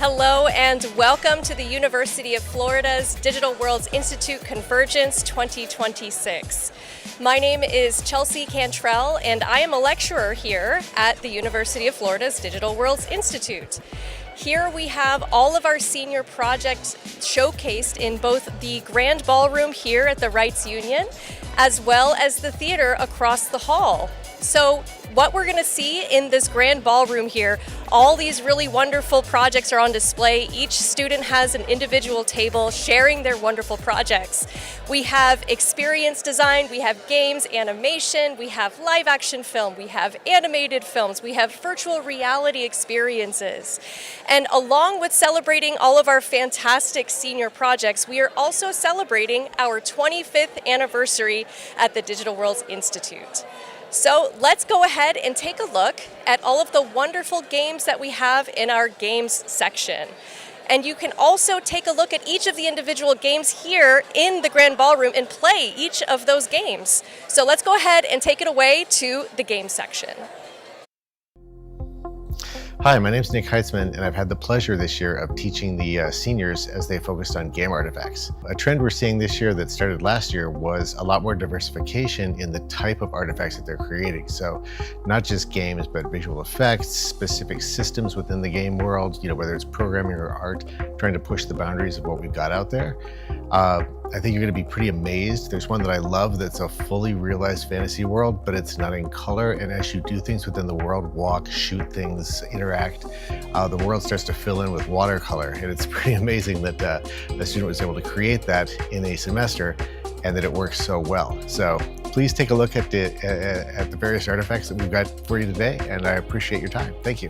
Hello and welcome to the University of Florida's Digital Worlds Institute Convergence 2026. My name is Chelsea Cantrell and I am a lecturer here at the University of Florida's Digital Worlds Institute. Here we have all of our senior projects showcased in both the Grand Ballroom here at the Rights Union, as well as the theater across the hall. So what we're going to see in this Grand Ballroom here, all these really wonderful projects are on display. Each student has an individual table sharing their wonderful projects. We have experience design, we have games, animation, we have live action film, we have animated films, we have virtual reality experiences. And along with celebrating all of our fantastic senior projects, we are also celebrating our 25th anniversary at the Digital Worlds Institute. So let's go ahead and take a look at all of the wonderful games that we have in our games section. And you can also take a look at each of the individual games here in the Grand Ballroom and play each of those games. So let's go ahead and take it away to the game section. Hi, my name is Nick Heitzman, and I've had the pleasure this year of teaching the seniors as they focused on game artifacts. A trend we're seeing this year that started last year was a lot more diversification in the type of artifacts that they're creating. So not just games, but visual effects, specific systems within the game world, whether it's programming or art, trying to push the boundaries of what we've got out there. I think you're going to be pretty amazed. There's one that I love that's a fully realized fantasy world, but it's not in color. And as you do things within the world, walk, shoot things, interact, the world starts to fill in with watercolor. And it's pretty amazing that a student was able to create that in a semester and that it works so well. So please take a look at the various artifacts that we've got for you today. And I appreciate your time. Thank you.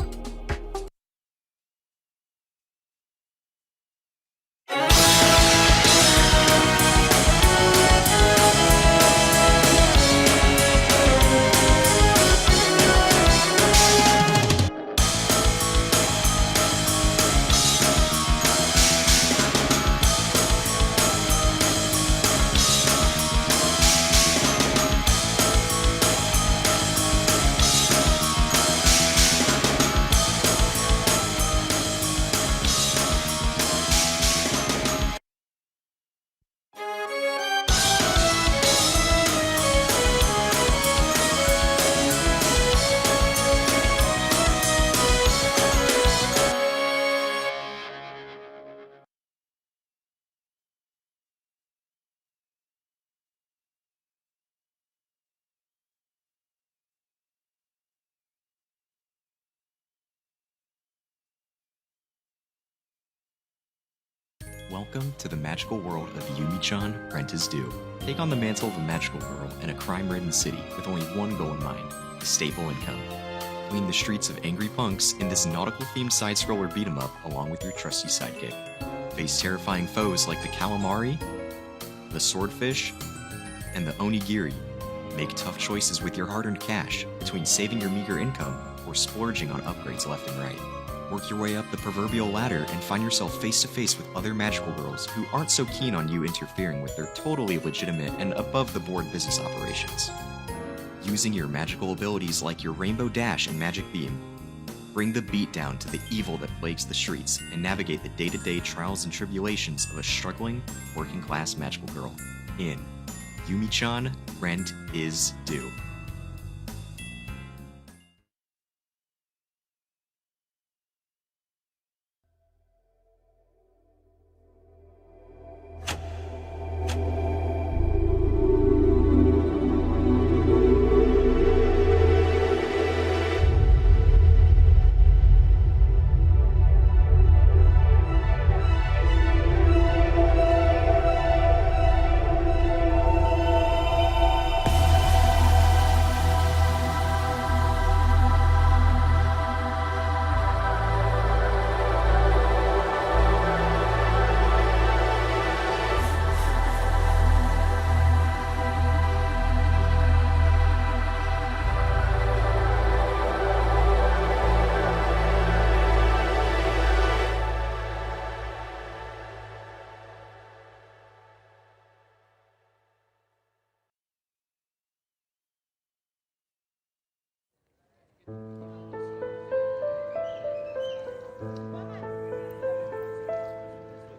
Welcome to the magical world of Yumi-chan, Rent is Due. Take on the mantle of a magical girl in a crime-ridden city with only one goal in mind, a stable income. Clean the streets of angry punks in this nautical-themed side-scroller beat-em-up along with your trusty sidekick. Face terrifying foes like the calamari, the swordfish, and the onigiri. Make tough choices with your hard-earned cash between saving your meager income or splurging on upgrades left and right. Work your way up the proverbial ladder and find yourself face-to-face with other magical girls who aren't so keen on you interfering with their totally legitimate and above-the-board business operations. Using your magical abilities like your Rainbow Dash and Magic Beam, bring the beat down to the evil that plagues the streets and navigate the day-to-day trials and tribulations of a struggling, working-class magical girl in Yumi-chan, Rent is Due.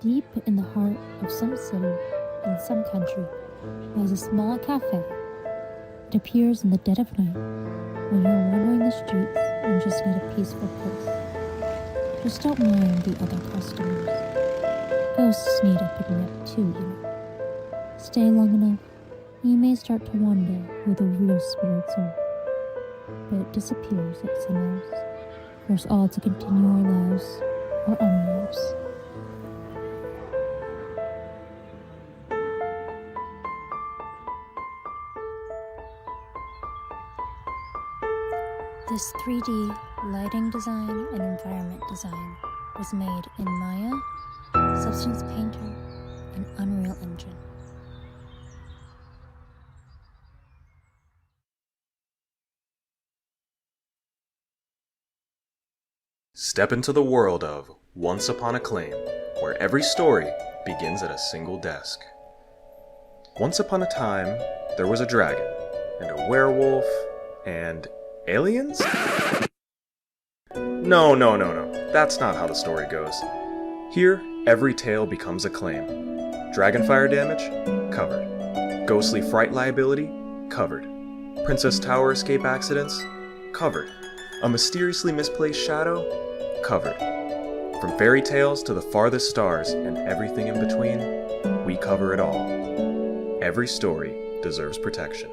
Deep in the heart of some city in some country lies a small cafe. It appears in the dead of night when you're wandering the streets and just need a peaceful place. Just don't mind the other customers. Ghosts need a pick me up too, you know. Stay long enough, and you may start to wonder who the real spirits are. But it disappears at sunrise, for us all to continue our lives, our own lives. This 3D lighting design and environment design was made in Maya, Substance Painter, and Unreal Engine. Step into the world of Once Upon a Claim, where every story begins at a single desk. Once upon a time, there was a dragon, and a werewolf, and aliens? No, that's not how the story goes. Here, every tale becomes a claim. Dragonfire damage? Covered. Ghostly fright liability? Covered. Princess Tower escape accidents? Covered. A mysteriously misplaced shadow? Covered. From fairy tales to the farthest stars and everything in between, we cover it all. Every story deserves protection.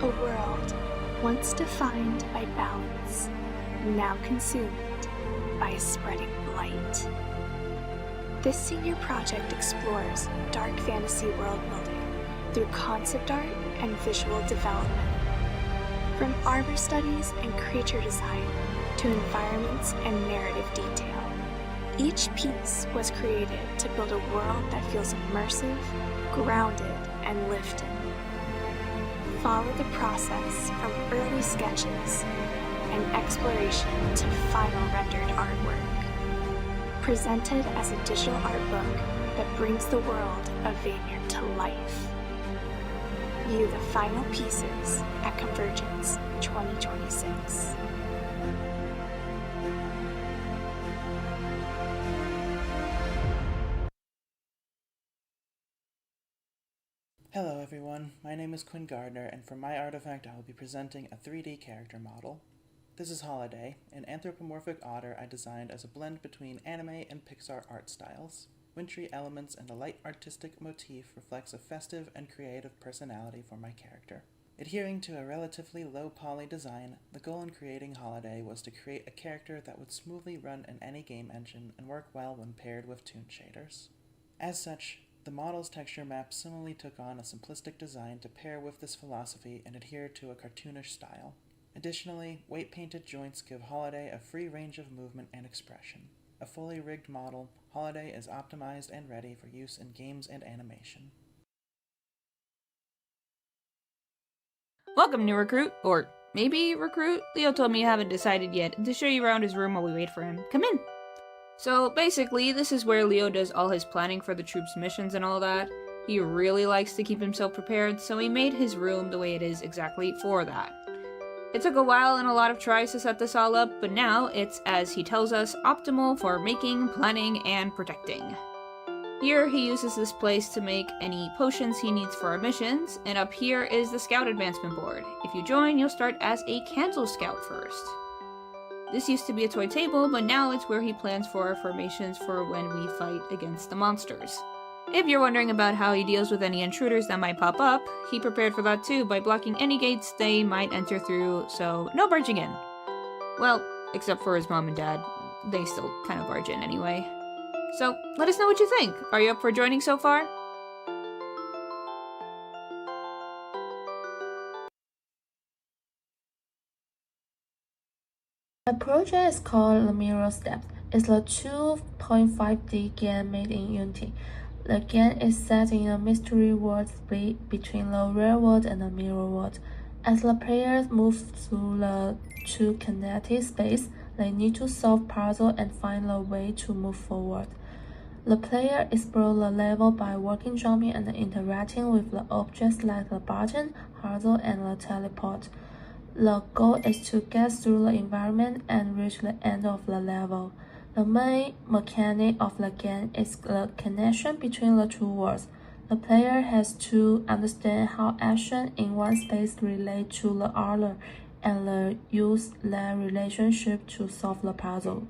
A world once defined by balance, now consumed by a spreading blight. This senior project explores dark fantasy world building through concept art and visual development. From armor studies and creature design to environments and narrative detail, each piece was created to build a world that feels immersive, grounded, and lived in. Follow the process from early sketches and exploration to final rendered artwork. Presented as a digital art book that brings the world of Vineyard to life. View the final pieces at Convergence 2026. everyone, my name is Quinn Gardner, and for my artifact I will be presenting a 3D character model. This is Holiday, an anthropomorphic otter I designed as a blend between anime and Pixar art styles. Wintry elements and a light artistic motif reflects a festive and creative personality for my character. Adhering to a relatively low-poly design, the goal in creating Holiday was to create a character that would smoothly run in any game engine and work well when paired with toon shaders. As such, the model's texture map similarly took on a simplistic design to pair with this philosophy and adhere to a cartoonish style. Additionally, weight-painted joints give Holiday a free range of movement and expression. A fully rigged model, Holiday is optimized and ready for use in games and animation. Welcome, new recruit, or maybe recruit. Leo told me you haven't decided yet, and to show you around his room while we wait for him. Come in! So basically, this is where Leo does all his planning for the troops' missions and all that. He really likes to keep himself prepared, so he made his room the way it is exactly for that. It took a while and a lot of tries to set this all up, but now it's, as he tells us, optimal for making, planning, and protecting. Here, he uses this place to make any potions he needs for our missions, and up here is the Scout Advancement Board. If you join, you'll start as a Cancel Scout first. This used to be a toy table, but now it's where he plans for our formations for when we fight against the monsters. If you're wondering about how he deals with any intruders that might pop up, he prepared for that too by blocking any gates they might enter through, so no barging in. Well, except for his mom and dad. They still kind of barge in anyway. So, let us know what you think. Are you up for joining so far? The project is called The Mirror Steps. It's a 2.5D game made in Unity. The game is set in a mystery world split between the real world and the mirror world. As the players move through the two connected space, they need to solve puzzles and find a way to move forward. The player explores the level by walking, jumping, and interacting with the objects like the button, hurdle, and the teleport. The goal is to get through the environment and reach the end of the level. The main mechanic of the game is the connection between the two worlds. The player has to understand how actions in one space relate to the other and use their relationship to solve the puzzle.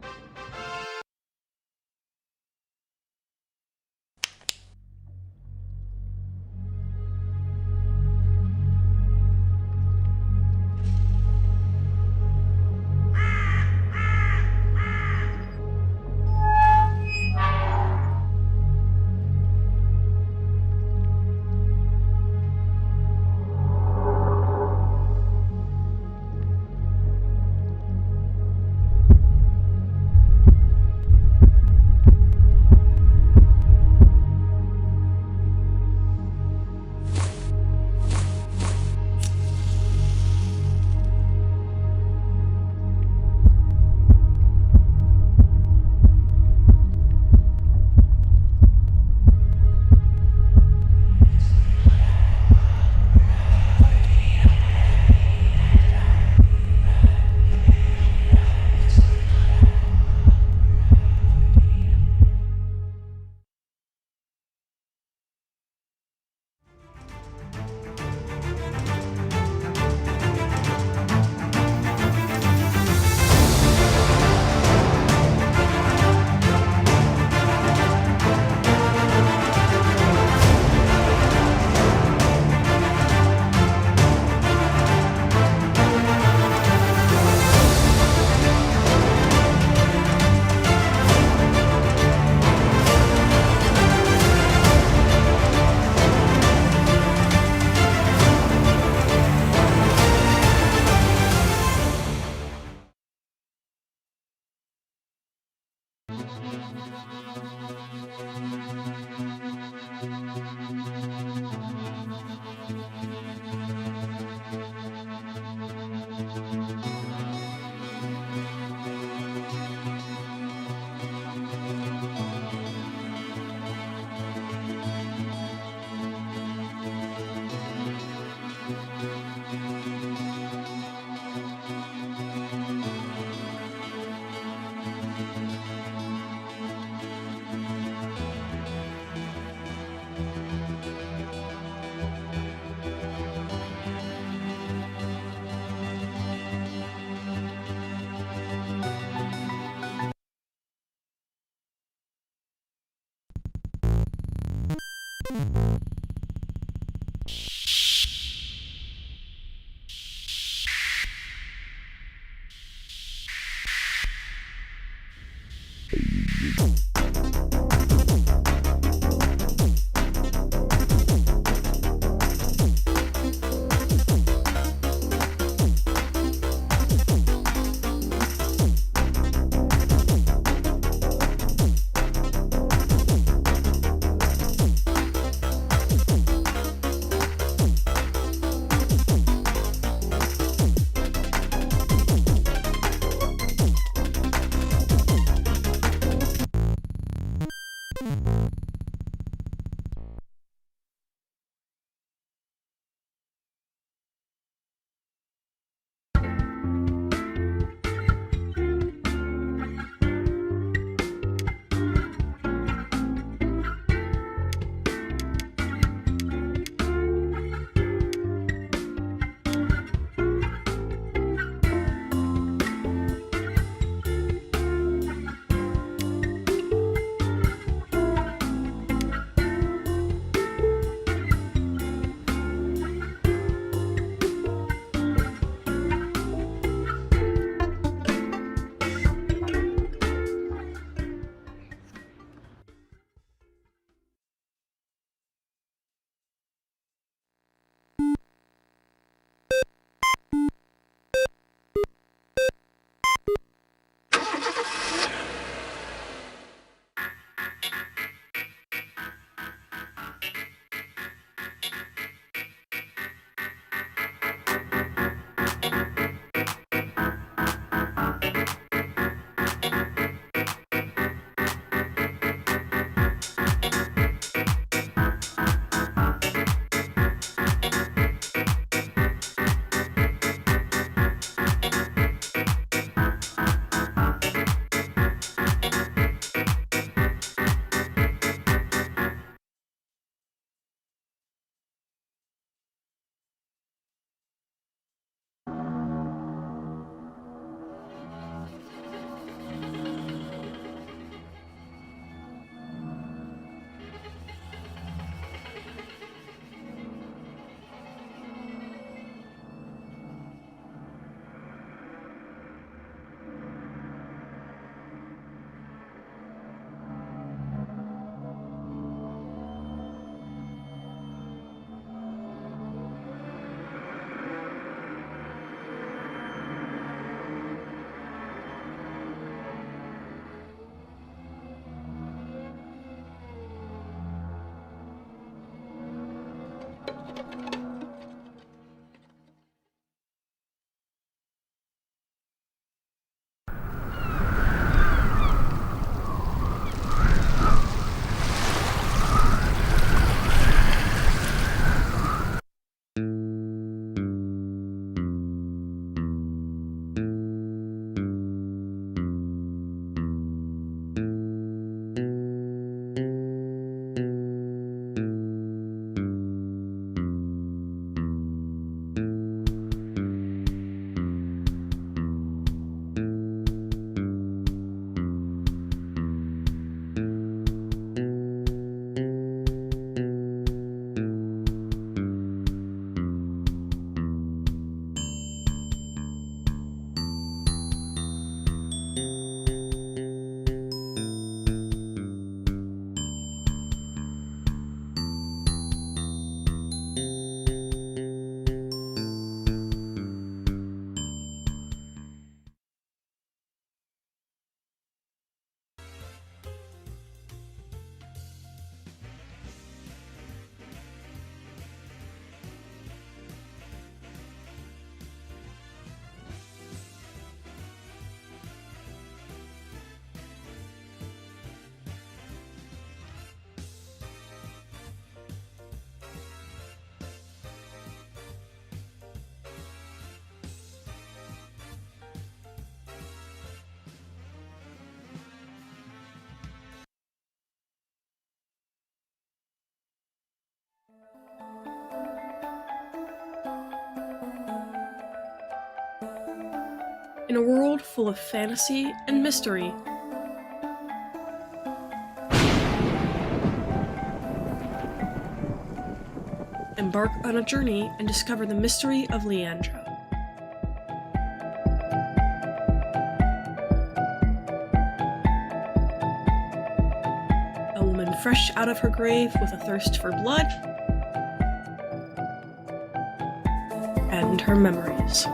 In a world full of fantasy and mystery, embark on a journey and discover the mystery of Leandro. A woman fresh out of her grave with a thirst for blood and her memories.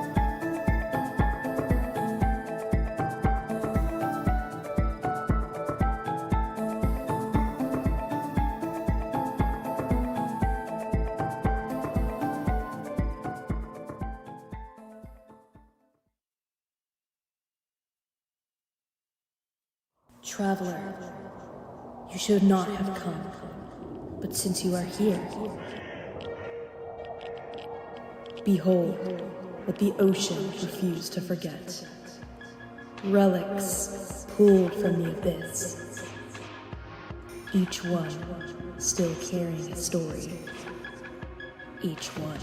Traveler, you should not have come, but since you are here, behold what the ocean refused to forget. Relics pulled from the abyss, each one still carrying a story, each one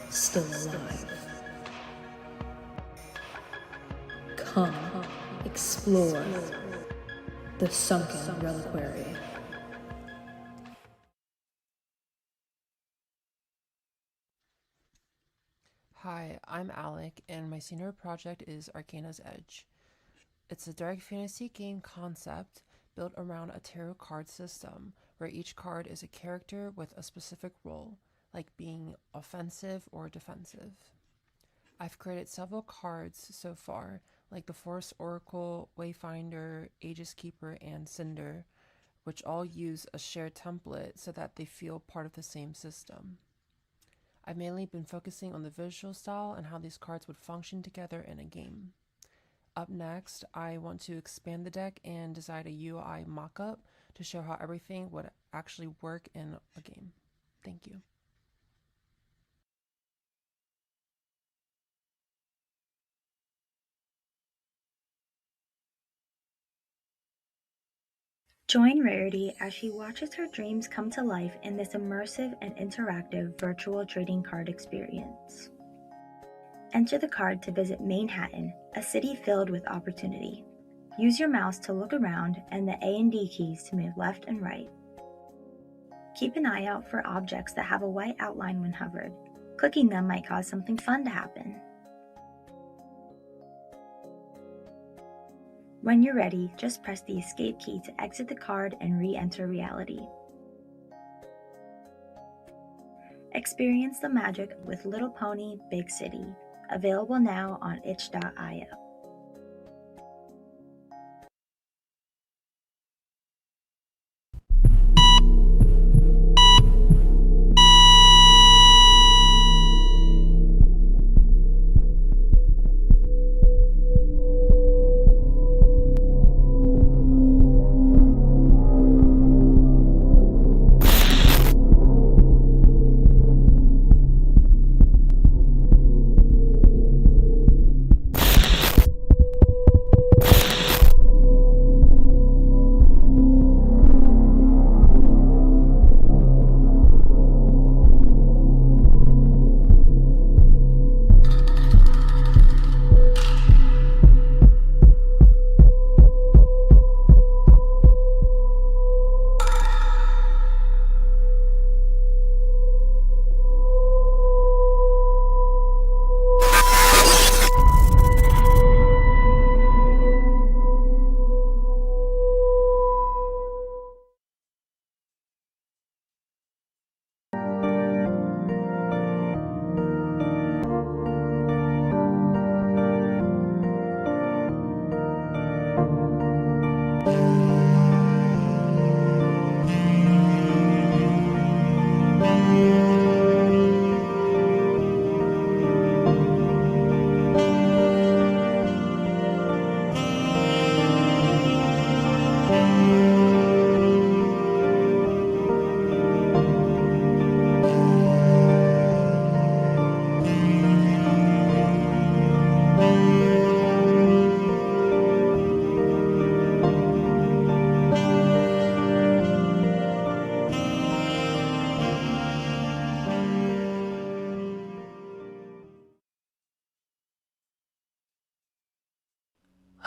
still alive. Come, explore the sunken reliquary. Hi, I'm Alec, and my senior project is Arcana's Edge. It's a dark fantasy game concept built around a tarot card system, where each card is a character with a specific role, like being offensive or defensive. I've created several cards so far, like the Forest Oracle, Wayfinder, Aegis Keeper, and Cinder, which all use a shared template so that they feel part of the same system. I've mainly been focusing on the visual style and how these cards would function together in a game. Up next, I want to expand the deck and design a UI mockup to show how everything would actually work in a game. Thank you. Join Rarity as she watches her dreams come to life in this immersive and interactive virtual trading card experience. Enter the card to visit Manhattan, a city filled with opportunity. Use your mouse to look around and the A and D keys to move left and right. Keep an eye out for objects that have a white outline when hovered. Clicking them might cause something fun to happen. When you're ready, just press the escape key to exit the card and re-enter reality. Experience the magic with Little Pony Big City, available now on itch.io.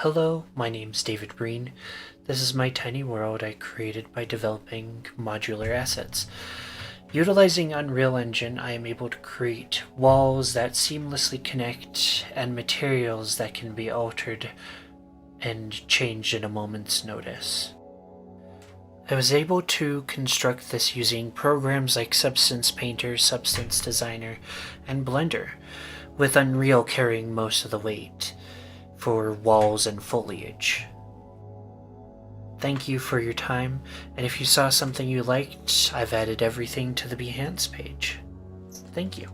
Hello, my name's David Breen. This is my tiny world I created by developing modular assets. Utilizing Unreal Engine, I am able to create walls that seamlessly connect and materials that can be altered and changed in a moment's notice. I was able to construct this using programs like Substance Painter, Substance Designer, and Blender, with Unreal carrying most of the weight for walls and foliage. Thank you for your time, and if you saw something you liked, I've added everything to the Behance page. Thank you.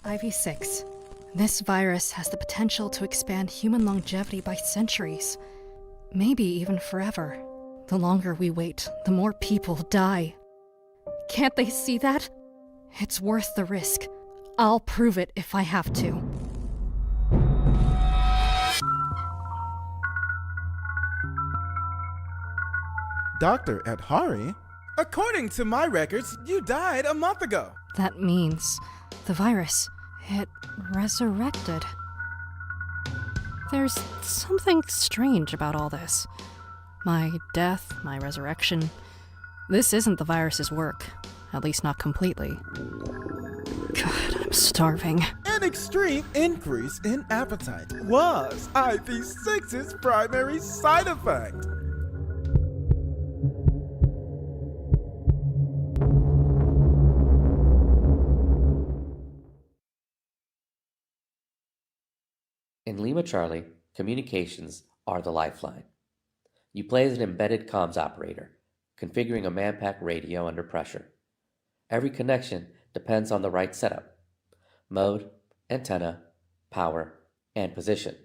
IV6. This virus has the potential to expand human longevity by centuries, maybe even forever. The longer we wait, the more people die. Can't they see that? It's worth the risk. I'll prove it if I have to. Dr. Adhari? According to my records, you died a month ago. That means the virus, it resurrected. There's something strange about all this. My death, my resurrection. This isn't the virus's work. At least not completely. God, I'm starving. An extreme increase in appetite was IV6's primary side effect. In Lima Charlie, communications are the lifeline. You play as an embedded comms operator, configuring a manpack radio under pressure. Every connection depends on the right setup: mode, antenna, power, and position.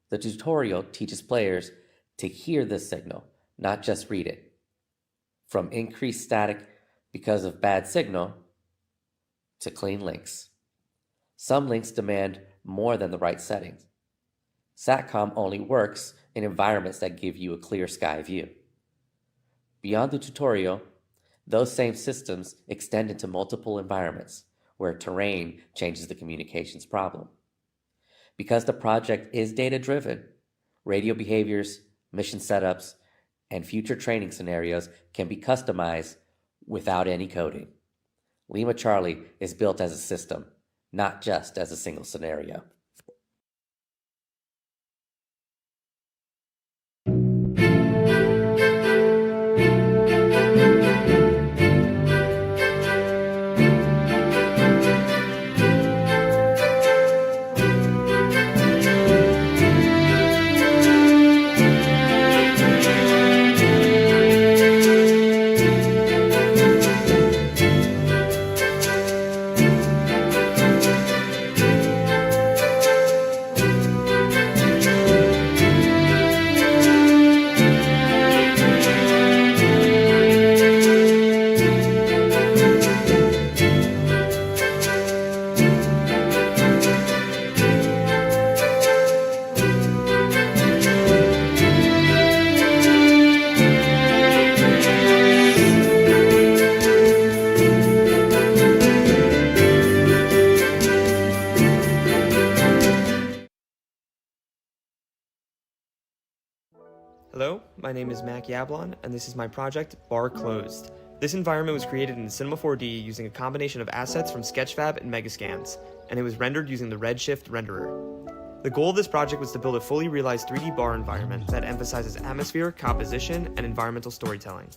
The tutorial teaches players to hear this signal, not just read it. From increased static because of bad signal to clean links. Some links demand more than the right settings. SATCOM only works in environments that give you a clear sky view. Beyond the tutorial, those same systems extend into multiple environments where terrain changes the communications problem. Because the project is data-driven, radio behaviors, mission setups, and future training scenarios can be customized without any coding. Lima Charlie is built as a system, not just as a single scenario. Hello, my name is Mac Yablon, and this is my project, Bar Closed. This environment was created in Cinema 4D using a combination of assets from Sketchfab and Megascans, and it was rendered using the Redshift renderer. The goal of this project was to build a fully realized 3D bar environment that emphasizes atmosphere, composition, and environmental storytelling.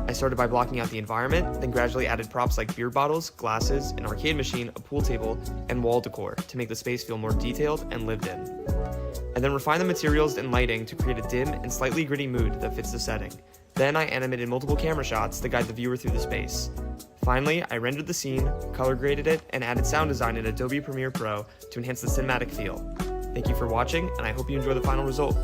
I started by blocking out the environment, then gradually added props like beer bottles, glasses, an arcade machine, a pool table, and wall decor to make the space feel more detailed and lived in. I then refined the materials and lighting to create a dim and slightly gritty mood that fits the setting. Then I animated multiple camera shots to guide the viewer through the space. Finally, I rendered the scene, color graded it, and added sound design in Adobe Premiere Pro to enhance the cinematic feel. Thank you for watching, and I hope you enjoy the final result.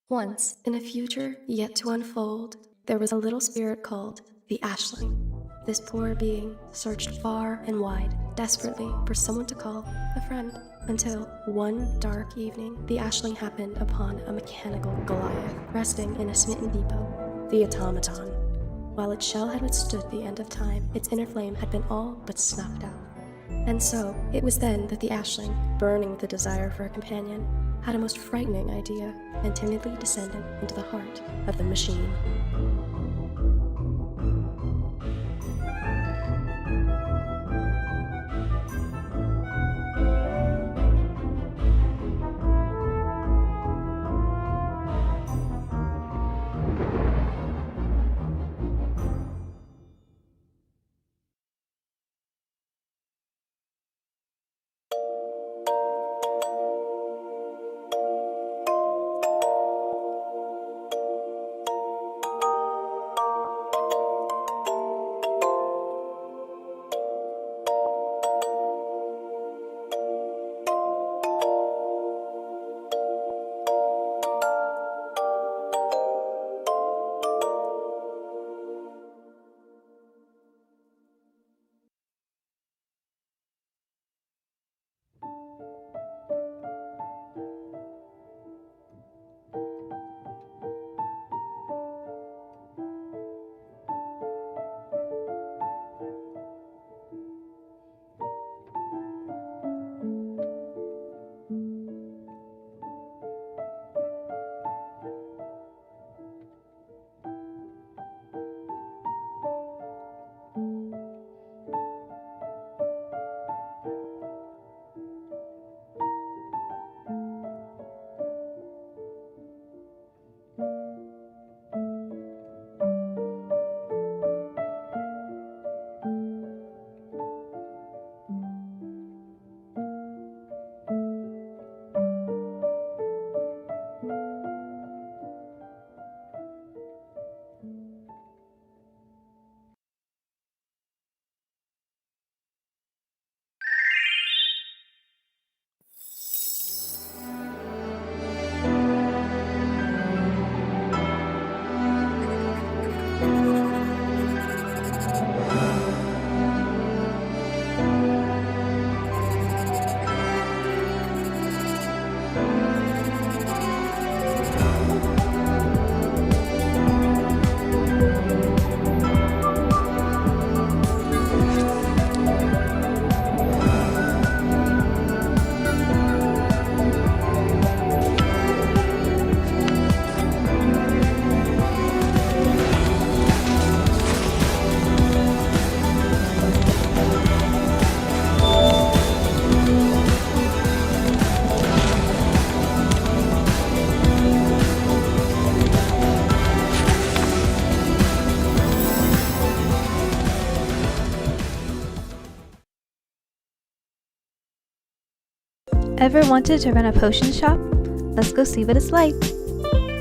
Once, in a future yet to unfold, there was a little spirit called the Ashling. This poor being searched far and wide, desperately for someone to call a friend, until one dark evening, the Ashling happened upon a mechanical Goliath resting in a smitten depot, the automaton. While its shell had withstood the end of time, its inner flame had been all but snuffed out. And so, it was then that the Ashling, burning with the desire for a companion, had a most frightening idea and timidly descended into the heart of the machine. Ever wanted to run a potion shop? Let's go see what it's like.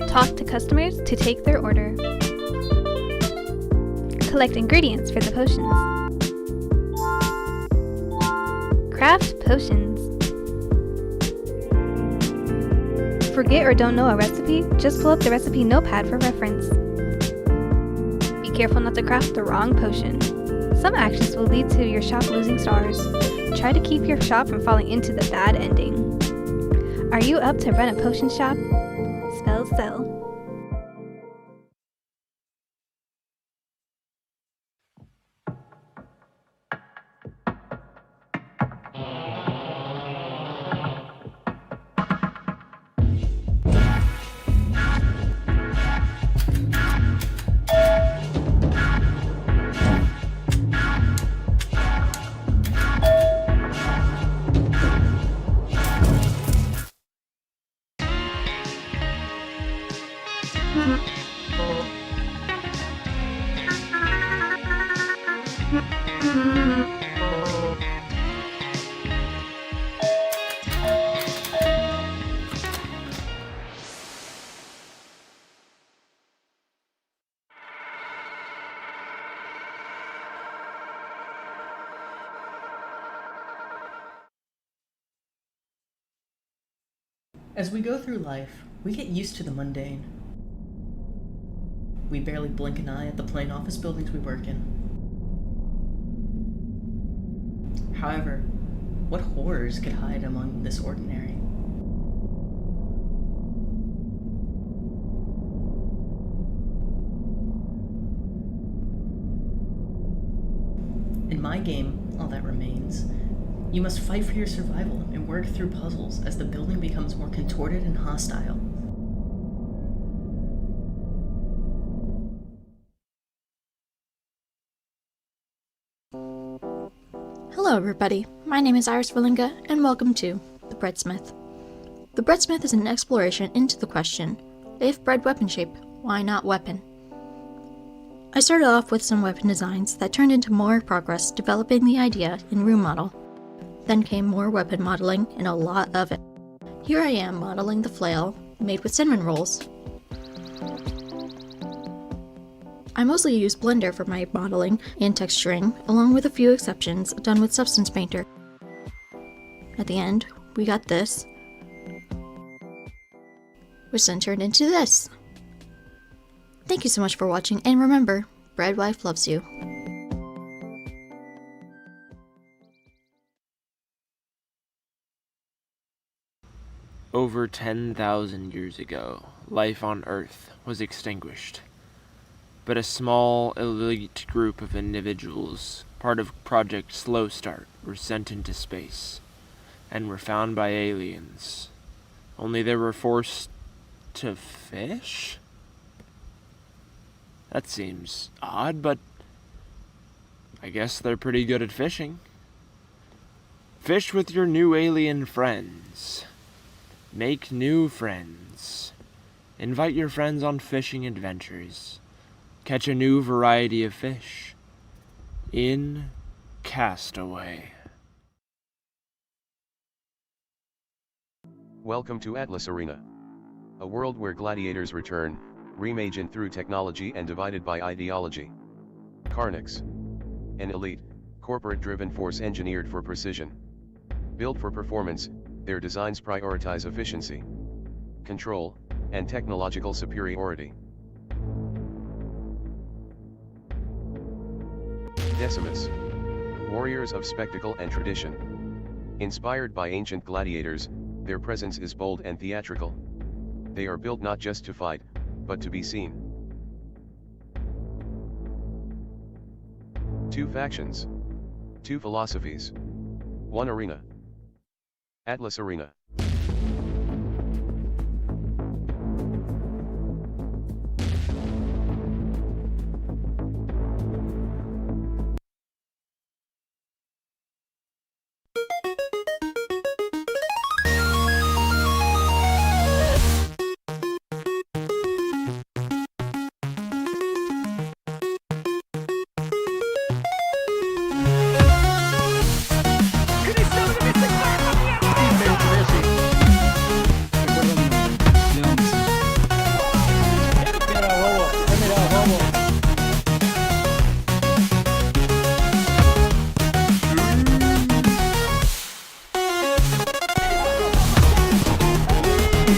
Talk to customers to take their order. Collect ingredients for the potions. Craft potions. Forget or don't know a recipe? Just pull up the recipe notepad for reference. Be careful not to craft the wrong potion. Some actions will lead to your shop losing stars. Try to keep your shop from falling into the bad ending. Are you up to run a potion shop? Spell sell. As we go through life, we get used to the mundane. We barely blink an eye at the plain office buildings we work in. However, what horrors could hide among this ordinary? In my game, All That Remains, you must fight for your survival and work through puzzles as the building becomes more contorted and hostile. Hello everybody, my name is Iris Verlinga, and welcome to The Breadsmith. The Breadsmith is an exploration into the question, if bread weapon shape, why not weapon? I started off with some weapon designs that turned into more progress developing the idea in room model. Then came more weapon modeling and a lot of it. Here I am modeling the flail, made with cinnamon rolls. I mostly use Blender for my modeling and texturing, along with a few exceptions done with Substance Painter. At the end, we got this, which then turned into this. Thank you so much for watching, and remember, Bread Wife loves you. Over 10,000 years ago, life on Earth was extinguished. But a small, elite group of individuals, part of Project Slow Start, were sent into space, and were found by aliens. Only they were forced to fish? That seems odd, but I guess they're pretty good at fishing. Fish with your new alien friends. Make new friends. Invite your friends on fishing adventures. Catch a new variety of fish. In Castaway. Welcome to Atlas Arena. A world where gladiators return, reimagined through technology and divided by ideology. Carnix. An elite, corporate-driven force engineered for precision. Built for performance, their designs prioritize efficiency, control, and technological superiority. Decimus. Warriors of spectacle and tradition. Inspired by ancient gladiators, their presence is bold and theatrical. They are built not just to fight, but to be seen. Two factions. Two philosophies. One arena. Atlas Arena. Muchas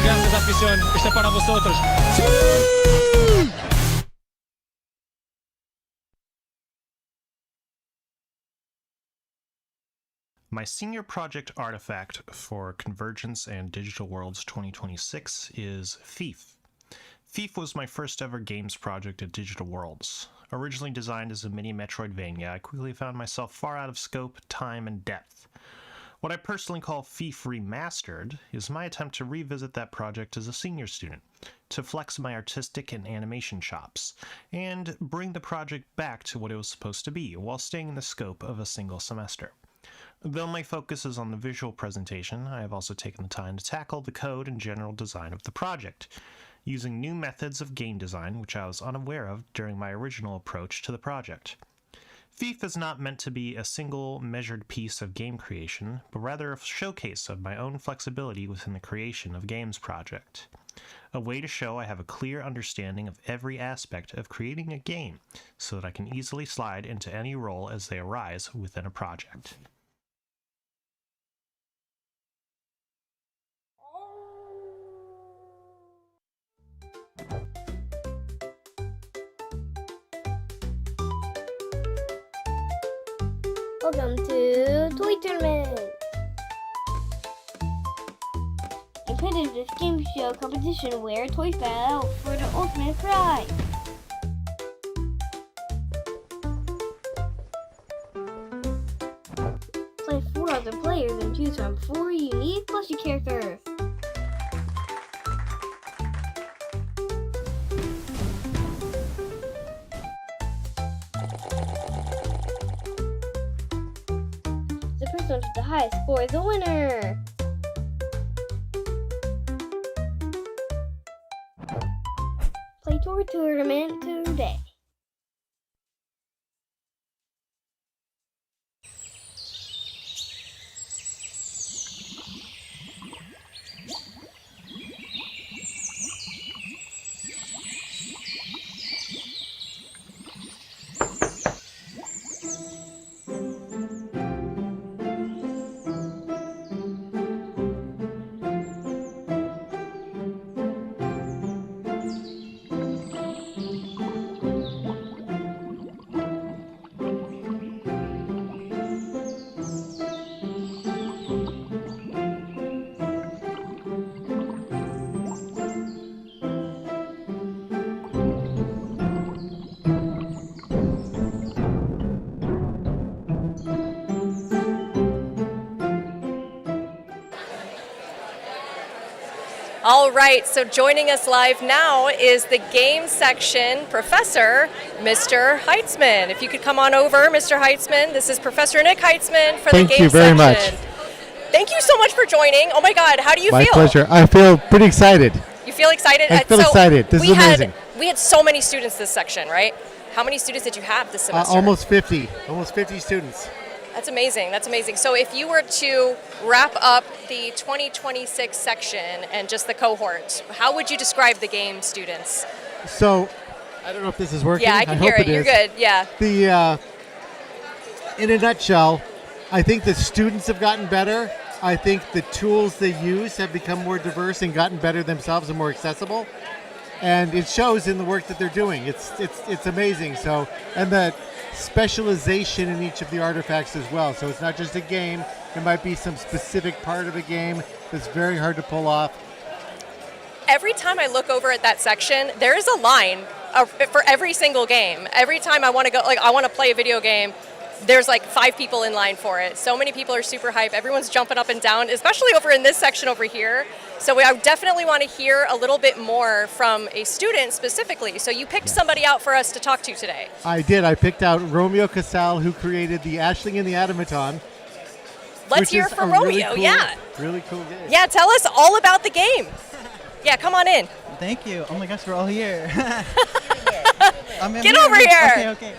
gracias, afición. Este para vosotros. My senior project artifact for Convergence and Digital Worlds 2026 is Thief. Thief was my first ever games project at Digital Worlds. Originally designed as a mini Metroidvania, I quickly found myself far out of scope, time, and depth. What I personally call Thief Remastered is my attempt to revisit that project as a senior student, to flex my artistic and animation chops, and bring the project back to what it was supposed to be, while staying in the scope of a single semester. Though my focus is on the visual presentation, I have also taken the time to tackle the code and general design of the project, using new methods of game design which I was unaware of during my original approach to the project. Thief is not meant to be a single measured piece of game creation, but rather a showcase of my own flexibility within the creation of games project. A way to show I have a clear understanding of every aspect of creating a game, so that I can easily slide into any role as they arise within a project. Welcome to Toy Tournament, a competitive game show competition where toys battle out for the ultimate prize. Play 4 other players and choose from 4 unique plushie characters. The person with the highest score is the winner. Play Toy Tournament today. All right, so joining us live now is the game section professor, Mr. Heitzman. If you could come on over, Mr. Heitzman. This is Professor Nick Heitzman for the game section. Thank you very much. Thank you so much for joining. Oh my God, how do you feel? My pleasure. I feel pretty excited. You feel excited? I feel excited. This is amazing. We had so many students this section, right? How many students did you have this semester? Almost 50. Almost 50 students. That's amazing. That's amazing. So if you were to wrap up the 2026 section and just the cohort, how would you describe the game students? So, I don't know if this is working. Yeah, I can hear it. You're good. Yeah. In a nutshell, I think the students have gotten better. I think the tools they use have become more diverse and gotten better themselves and more accessible. And it shows in the work that they're doing. It's amazing. So, and the specialization in each of the artifacts as well. So it's not just a game. It might be some specific part of a game that's very hard to pull off. Every time I look over at that section, there is a line for every single game. Every time I want to go, like I want to play a video game, there's like 5 people in line for it. So many people are super hype. Everyone's jumping up and down, especially over in this section over here. So I definitely want to hear a little bit more from a student specifically. So you picked somebody out for us to talk to today. I did. I picked out Romeo Casal, who created the Aisling and the Automaton. Let's hear from Romeo. Yeah. Really cool game. Yeah, tell us all about the game. Yeah, come on in. Thank you. Oh my gosh, we're all here. Get over here. Okay.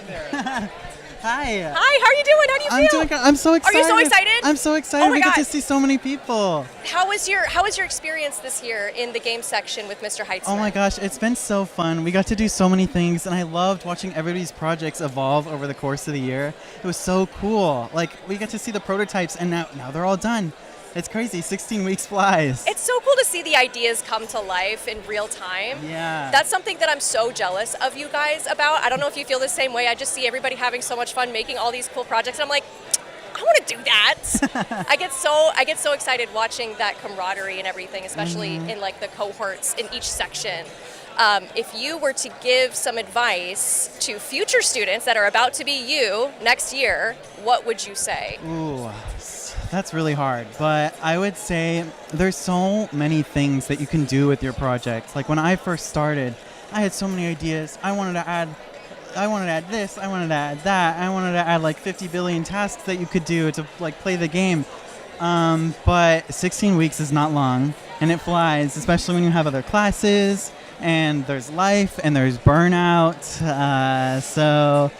Hi. Hi, how are you doing? How do you I'm feel? doing good. I'm so excited. Are you so excited? I'm so excited. Oh my We get God. to see so many people. How was your experience this year in the game section with Mr. Heitzman? Oh my gosh, it's been so fun. We got to do so many things, and I loved watching everybody's projects evolve over the course of the year. It was so cool. Like, we got to see the prototypes, and now they're all done. It's crazy. 16 weeks flies. It's so cool to see the ideas come to life in real time. Yeah. That's something that I'm so jealous of you guys about. I don't know if you feel the same way. I just see everybody having so much fun making all these cool projects. And I'm like, I want to do that. I get so excited watching that camaraderie and everything, especially in like the cohorts in each section. If you were to give some advice to future students that are about to be you next year, what would you say? Ooh, that's really hard. But I would say there's so many things that you can do with your projects. Like when I first started, I had so many ideas. I wanted to add this, I wanted to add that, I wanted to add like 50 billion tasks that you could do to like play the game. But 16 weeks is not long, and it flies, especially when you have other classes, and there's life, and there's burnout. So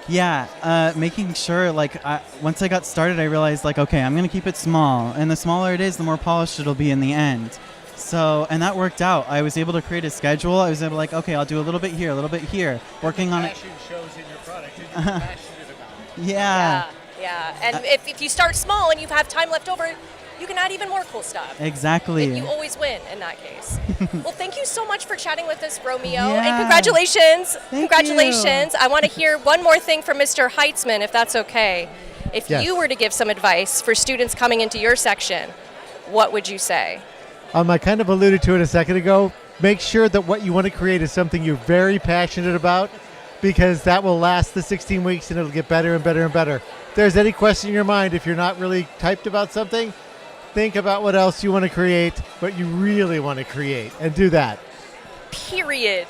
yeah, making sure, like, once I got started, I realized, like, okay, I'm going to keep it small, and the smaller it is, the more polished it'll be in the end. So, and that worked out. I was able to create a schedule. I was able to, like, okay, I'll do a little bit here, a little bit here, working on it. Passion shows in your product. You're passionate about it. Yeah. Yeah. And if you start small and you have time left over, you can add even more cool stuff. Exactly. You always win in that case. Well, thank you so much for chatting with us, Romeo. Yeah. And congratulations. Thank Congratulations. you. I want to hear one more thing from Mr. Heitzman, if that's okay. If Yes. you were to give some advice for students coming into your section, what would you say? I kind of alluded to it a second ago. Make sure that what you want to create is something you're very passionate about, because that will last the 16 weeks and it'll get better and better and better. If there's any question in your mind, if you're not really typed about something, think about what else you want to create, what you really want to create, and do that. Period.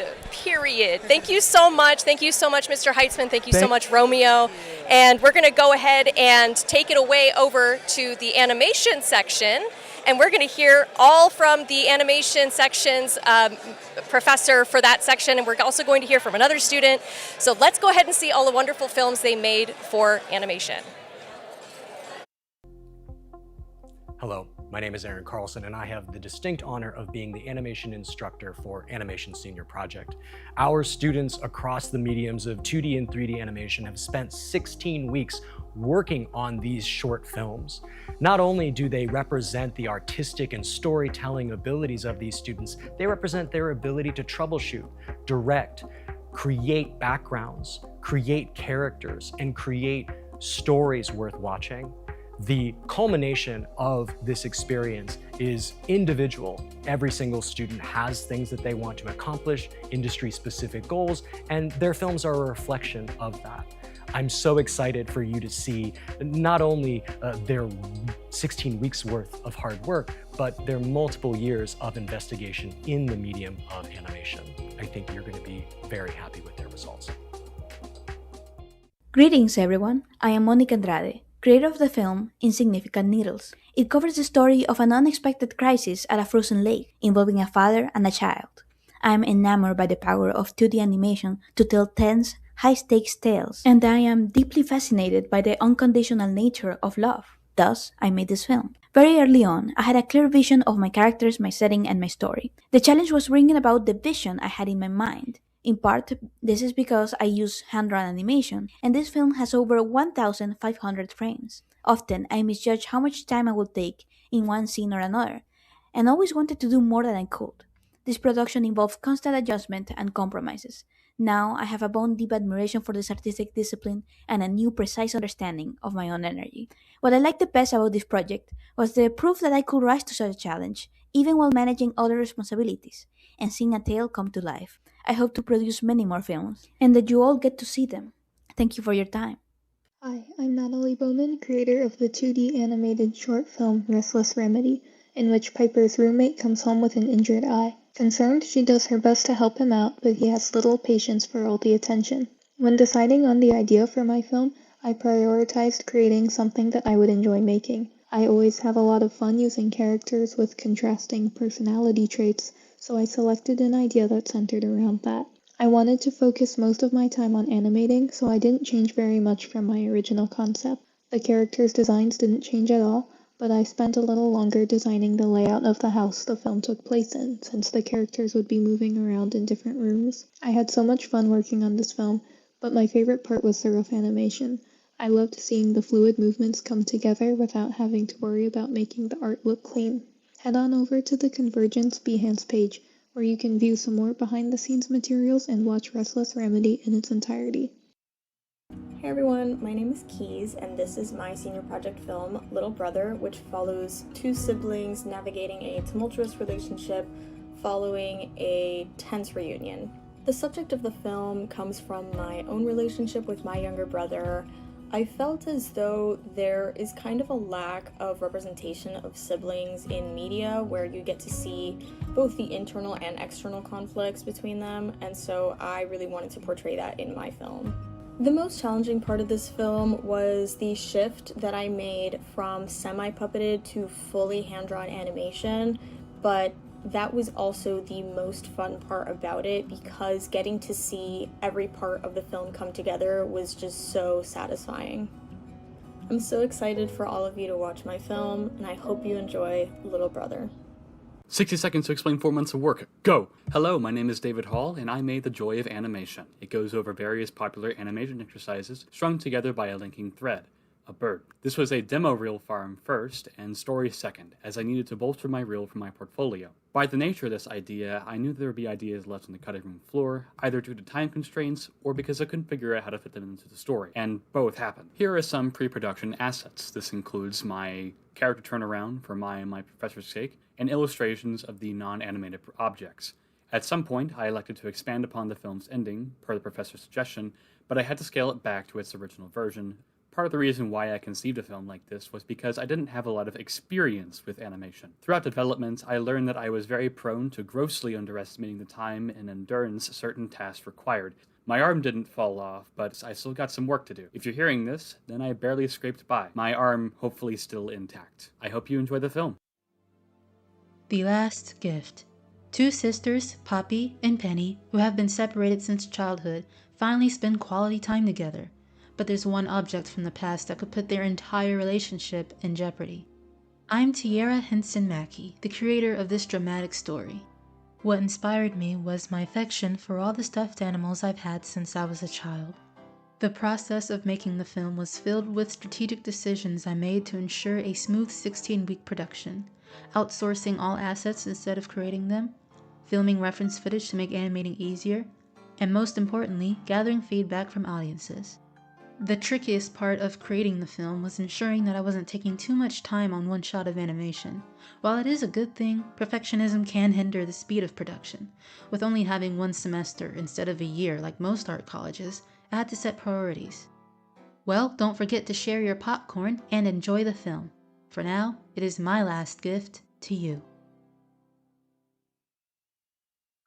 Thank you so much. Thank you so much, Mr. Heitzman. Thank you so much, Romeo. And we're going to go ahead and take it away over to the animation section. And we're going to hear all from the animation section's professor for that section. And we're also going to hear from another student. So let's go ahead and see all the wonderful films they made for animation. Hello, my name is Aaron Carlson, and I have the distinct honor of being the animation instructor for Animation Senior Project. Our students across the mediums of 2D and 3D animation have spent 16 weeks working on these short films. Not only do they represent the artistic and storytelling abilities of these students, they represent their ability to troubleshoot, direct, create backgrounds, create characters, and create stories worth watching. The culmination of this experience is individual. Every single student has things that they want to accomplish, industry-specific goals, and their films are a reflection of that. I'm so excited for you to see not only their 16 weeks worth of hard work, but their multiple years of investigation in the medium of animation. I think you're going to be very happy with their results. Greetings everyone, I am Monica Andrade, creator of the film Insignificant Needles. It covers the story of an unexpected crisis at a frozen lake involving a father and a child. I am enamored by the power of 2D animation to tell tense, high-stakes tales, and I am deeply fascinated by the unconditional nature of love. Thus, I made this film. Very early on, I had a clear vision of my characters, my setting, and my story. The challenge was bringing about the vision I had in my mind. In part, this is because I use hand-drawn animation, and this film has over 1,500 frames. Often, I misjudge how much time I would take in one scene or another, and always wanted to do more than I could. This production involved constant adjustment and compromises. Now, I have a bone-deep admiration for this artistic discipline and a new precise understanding of my own energy. What I liked the best about this project was the proof that I could rise to such a challenge, even while managing other responsibilities, and seeing a tale come to life. I hope to produce many more films, and that you all get to see them. Thank you for your time. Hi, I'm Natalie Bowman, creator of the 2D animated short film Restless Remedy, in which Piper's roommate comes home with an injured eye. Concerned, she does her best to help him out, but he has little patience for all the attention. When deciding on the idea for my film, I prioritized creating something that I would enjoy making. I always have a lot of fun using characters with contrasting personality traits, so I selected an idea that centered around that. I wanted to focus most of my time on animating, so I didn't change very much from my original concept. The characters' designs didn't change at all, but I spent a little longer designing the layout of the house the film took place in, since the characters would be moving around in different rooms. I had so much fun working on this film, but my favorite part was the rough animation. I loved seeing the fluid movements come together without having to worry about making the art look clean. Head on over to the Convergence Behance page, where you can view some more behind-the-scenes materials and watch Restless Remedy in its entirety. Hey everyone, my name is Keys, and this is my senior project film, Little Brother, which follows two siblings navigating a tumultuous relationship following a tense reunion. The subject of the film comes from my own relationship with my younger brother. I felt as though there is kind of a lack of representation of siblings in media where you get to see both the internal and external conflicts between them, and so I really wanted to portray that in my film. The most challenging part of this film was the shift that I made from semi-puppeted to fully hand-drawn animation, but that was also the most fun part about it because getting to see every part of the film come together was just so satisfying. I'm so excited for all of you to watch my film, and I hope you enjoy Little Brother. 60 seconds to explain 4 months of work. Go! Hello, my name is David Hall, and I made The Joy of Animation. It goes over various popular animation exercises strung together by a linking thread. A bird. This was a demo reel farm first, and story second, as I needed to bolster my reel for my portfolio. By the nature of this idea, I knew there would be ideas left on the cutting room floor, either due to time constraints, or because I couldn't figure out how to fit them into the story, and both happened. Here are some pre-production assets. This includes my character turnaround for my and my professor's sake, and illustrations of the non-animated objects. At some point, I elected to expand upon the film's ending, per the professor's suggestion, but I had to scale it back to its original version. Part of the reason why I conceived a film like this was because I didn't have a lot of experience with animation. Throughout development, I learned that I was very prone to grossly underestimating the time and endurance certain tasks required. My arm didn't fall off, but I still got some work to do. If you're hearing this, then I barely scraped by. My arm hopefully still intact. I hope you enjoy the film. The Last Gift. Two sisters, Poppy and Penny, who have been separated since childhood, finally spend quality time together. But there's one object from the past that could put their entire relationship in jeopardy. I'm Tiara Henson Mackey, the creator of this dramatic story. What inspired me was my affection for all the stuffed animals I've had since I was a child. The process of making the film was filled with strategic decisions I made to ensure a smooth 16-week production, outsourcing all assets instead of creating them, filming reference footage to make animating easier, and most importantly, gathering feedback from audiences. The trickiest part of creating the film was ensuring that I wasn't taking too much time on one shot of animation. While it is a good thing, perfectionism can hinder the speed of production. With only having 1 semester instead of a year like most art colleges, I had to set priorities. Well, don't forget to share your popcorn and enjoy the film. For now, it is my last gift to you.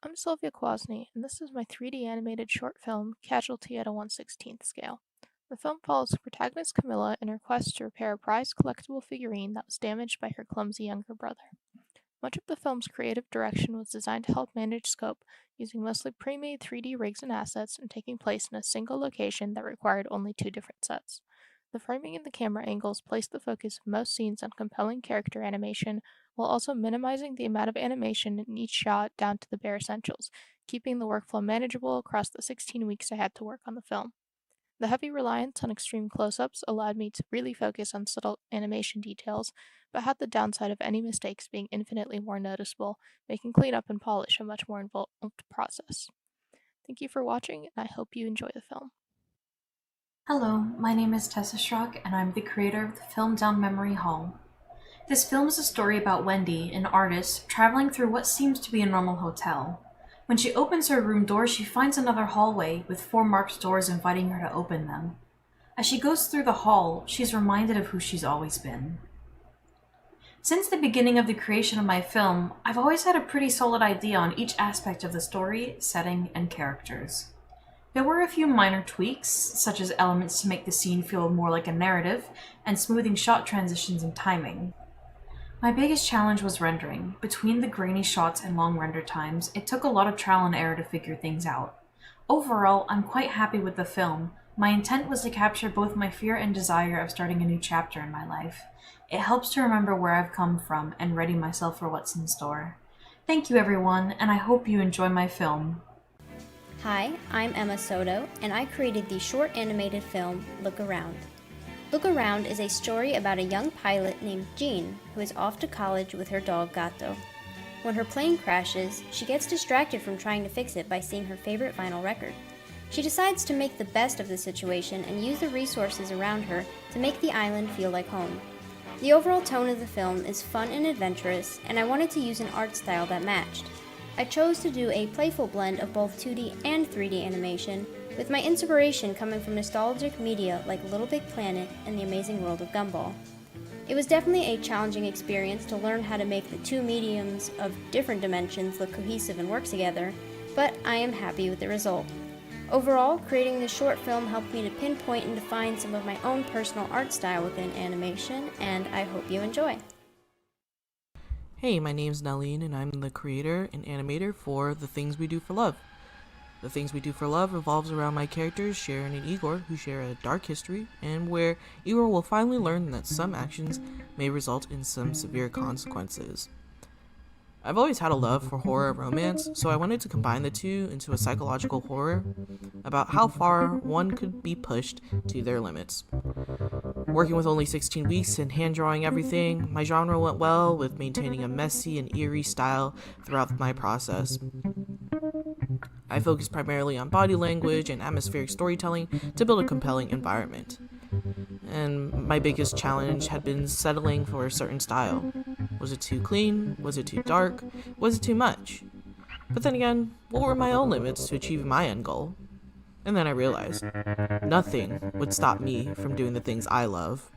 I'm Sylvia Kwasny, and this is my 3D animated short film, Casualty at a 1/16th scale. The film follows protagonist Camilla in her quest to repair a prized collectible figurine that was damaged by her clumsy younger brother. Much of the film's creative direction was designed to help manage scope, using mostly pre-made 3D rigs and assets and taking place in a single location that required only 2 different sets. The framing and the camera angles placed the focus of most scenes on compelling character animation, while also minimizing the amount of animation in each shot down to the bare essentials, keeping the workflow manageable across the 16 weeks I had to work on the film. The heavy reliance on extreme close-ups allowed me to really focus on subtle animation details, but had the downside of any mistakes being infinitely more noticeable, making cleanup and polish a much more involved process. Thank you for watching, and I hope you enjoy the film. Hello, my name is Tessa Schrock, and I'm the creator of the film Down Memory Hall. This film is a story about Wendy, an artist, traveling through what seems to be a normal hotel. When she opens her room door, she finds another hallway with 4 marked doors inviting her to open them. As she goes through the hall, she's reminded of who she's always been. Since the beginning of the creation of my film, I've always had a pretty solid idea on each aspect of the story, setting, and characters. There were a few minor tweaks, such as elements to make the scene feel more like a narrative, and smoothing shot transitions and timing. My biggest challenge was rendering. Between the grainy shots and long render times, it took a lot of trial and error to figure things out. Overall, I'm quite happy with the film. My intent was to capture both my fear and desire of starting a new chapter in my life. It helps to remember where I've come from and ready myself for what's in store. Thank you everyone, and I hope you enjoy my film. Hi, I'm Emma Soto, and I created the short animated film Look Around. Look Around is a story about a young pilot named Jean who is off to college with her dog Gato. When her plane crashes, she gets distracted from trying to fix it by seeing her favorite vinyl record. She decides to make the best of the situation and use the resources around her to make the island feel like home. The overall tone of the film is fun and adventurous, and I wanted to use an art style that matched. I chose to do a playful blend of both 2D and 3D animation, with my inspiration coming from nostalgic media like Little Big Planet and The Amazing World of Gumball. It was definitely a challenging experience to learn how to make the two mediums of different dimensions look cohesive and work together, but I am happy with the result. Overall, creating this short film helped me to pinpoint and define some of my own personal art style within animation, and I hope you enjoy. Hey, my name's Nalene, and I'm the creator and animator for The Things We Do for Love. The Things We Do for Love revolves around my characters Sharon and Igor, who share a dark history, and where Igor will finally learn that some actions may result in some severe consequences. I've always had a love for horror romance, so I wanted to combine the two into a psychological horror about how far one could be pushed to their limits. Working with only 16 weeks and hand-drawing everything, my genre went well with maintaining a messy and eerie style throughout my process. I focused primarily on body language and atmospheric storytelling to build a compelling environment. And my biggest challenge had been settling for a certain style. Was it too clean? Was it too dark? Was it too much? But then again, what were my own limits to achieving my end goal? And then I realized, nothing would stop me from doing the things I love.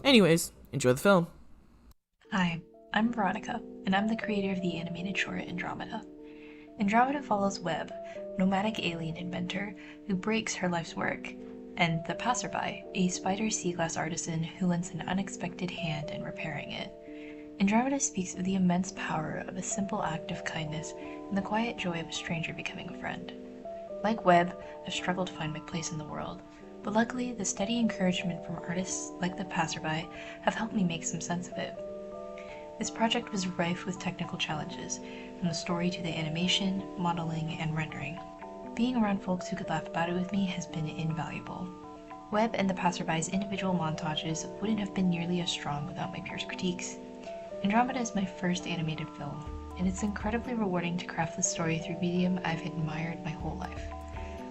Anyways, enjoy the film. Hi, I'm Veronica, and I'm the creator of the animated short Andromeda. Andromeda follows Webb, nomadic alien inventor who breaks her life's work, and the passerby, a spider sea glass artisan who lends an unexpected hand in repairing it. Andromeda speaks of the immense power of a simple act of kindness and the quiet joy of a stranger becoming a friend. Like Webb, I've struggled to find my place in the world, but luckily the steady encouragement from artists like the passerby have helped me make some sense of it. This project was rife with technical challenges, from the story to the animation, modeling, and rendering. Being around folks who could laugh about it with me has been invaluable. Webb and the passerby's individual montages wouldn't have been nearly as strong without my peers' critiques. Andromeda is my first animated film, and it's incredibly rewarding to craft the story through medium I've admired my whole life.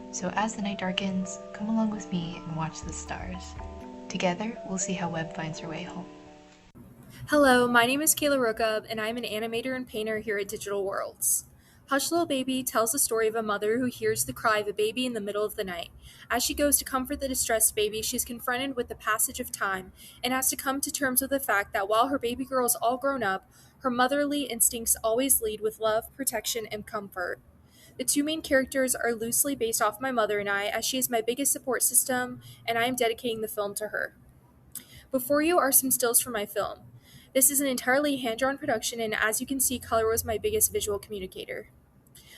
So as the night darkens, come along with me and watch the stars. Together, we'll see how Webb finds her way home. Hello, my name is Kayla Rookub, and I'm an animator and painter here at Digital Worlds. Hush Little Baby tells the story of a mother who hears the cry of a baby in the middle of the night. As she goes to comfort the distressed baby, she's confronted with the passage of time and has to come to terms with the fact that while her baby girl is all grown up, her motherly instincts always lead with love, protection, and comfort. The two main characters are loosely based off my mother and I, as she is my biggest support system, and I am dedicating the film to her. Before you are some stills from my film. This is an entirely hand-drawn production, and as you can see, color was my biggest visual communicator.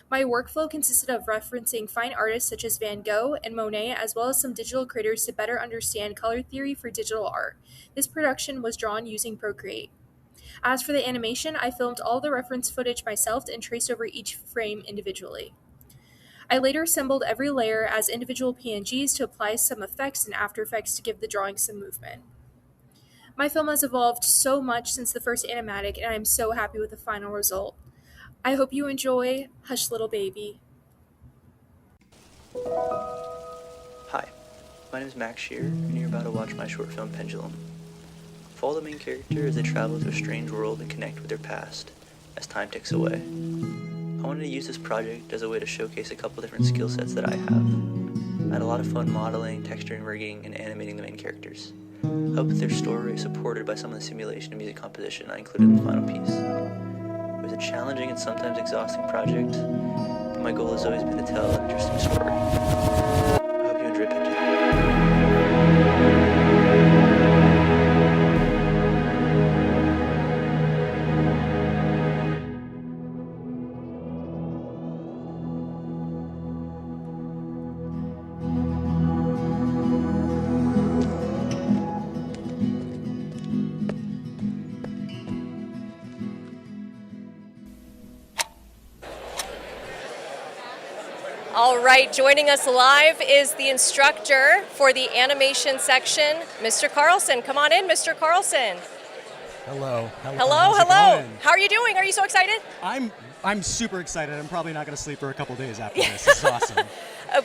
My workflow consisted of referencing fine artists such as Van Gogh and Monet, as well as some digital creators to better understand color theory for digital art. This production was drawn using Procreate. As for the animation, I filmed all the reference footage myself and traced over each frame individually. I later assembled every layer as individual PNGs to apply some effects in After Effects to give the drawing some movement. My film has evolved so much since the first animatic, and I am so happy with the final result. I hope you enjoy Hush Little Baby. Hi, my name is Max Shear, and you're about to watch my short film Pendulum. Follow the main character as they travel to a strange world and connect with their past as time ticks away. I wanted to use this project as a way to showcase a couple different skill sets that I have. I had a lot of fun modeling, texturing, rigging, and animating the main characters. I hope that their story is supported by some of the simulation and music composition I included in the final piece. It was a challenging and sometimes exhausting project, but my goal has always been to tell an interesting story. I hope you enjoy Pendulum. All right, joining us live is the instructor for the animation section, Mr. Carlson. Come on in, Mr. Carlson. Hello. Hello. How are you doing? Are you so excited? I'm super excited. I'm probably not going to sleep for a couple days after this. This is awesome.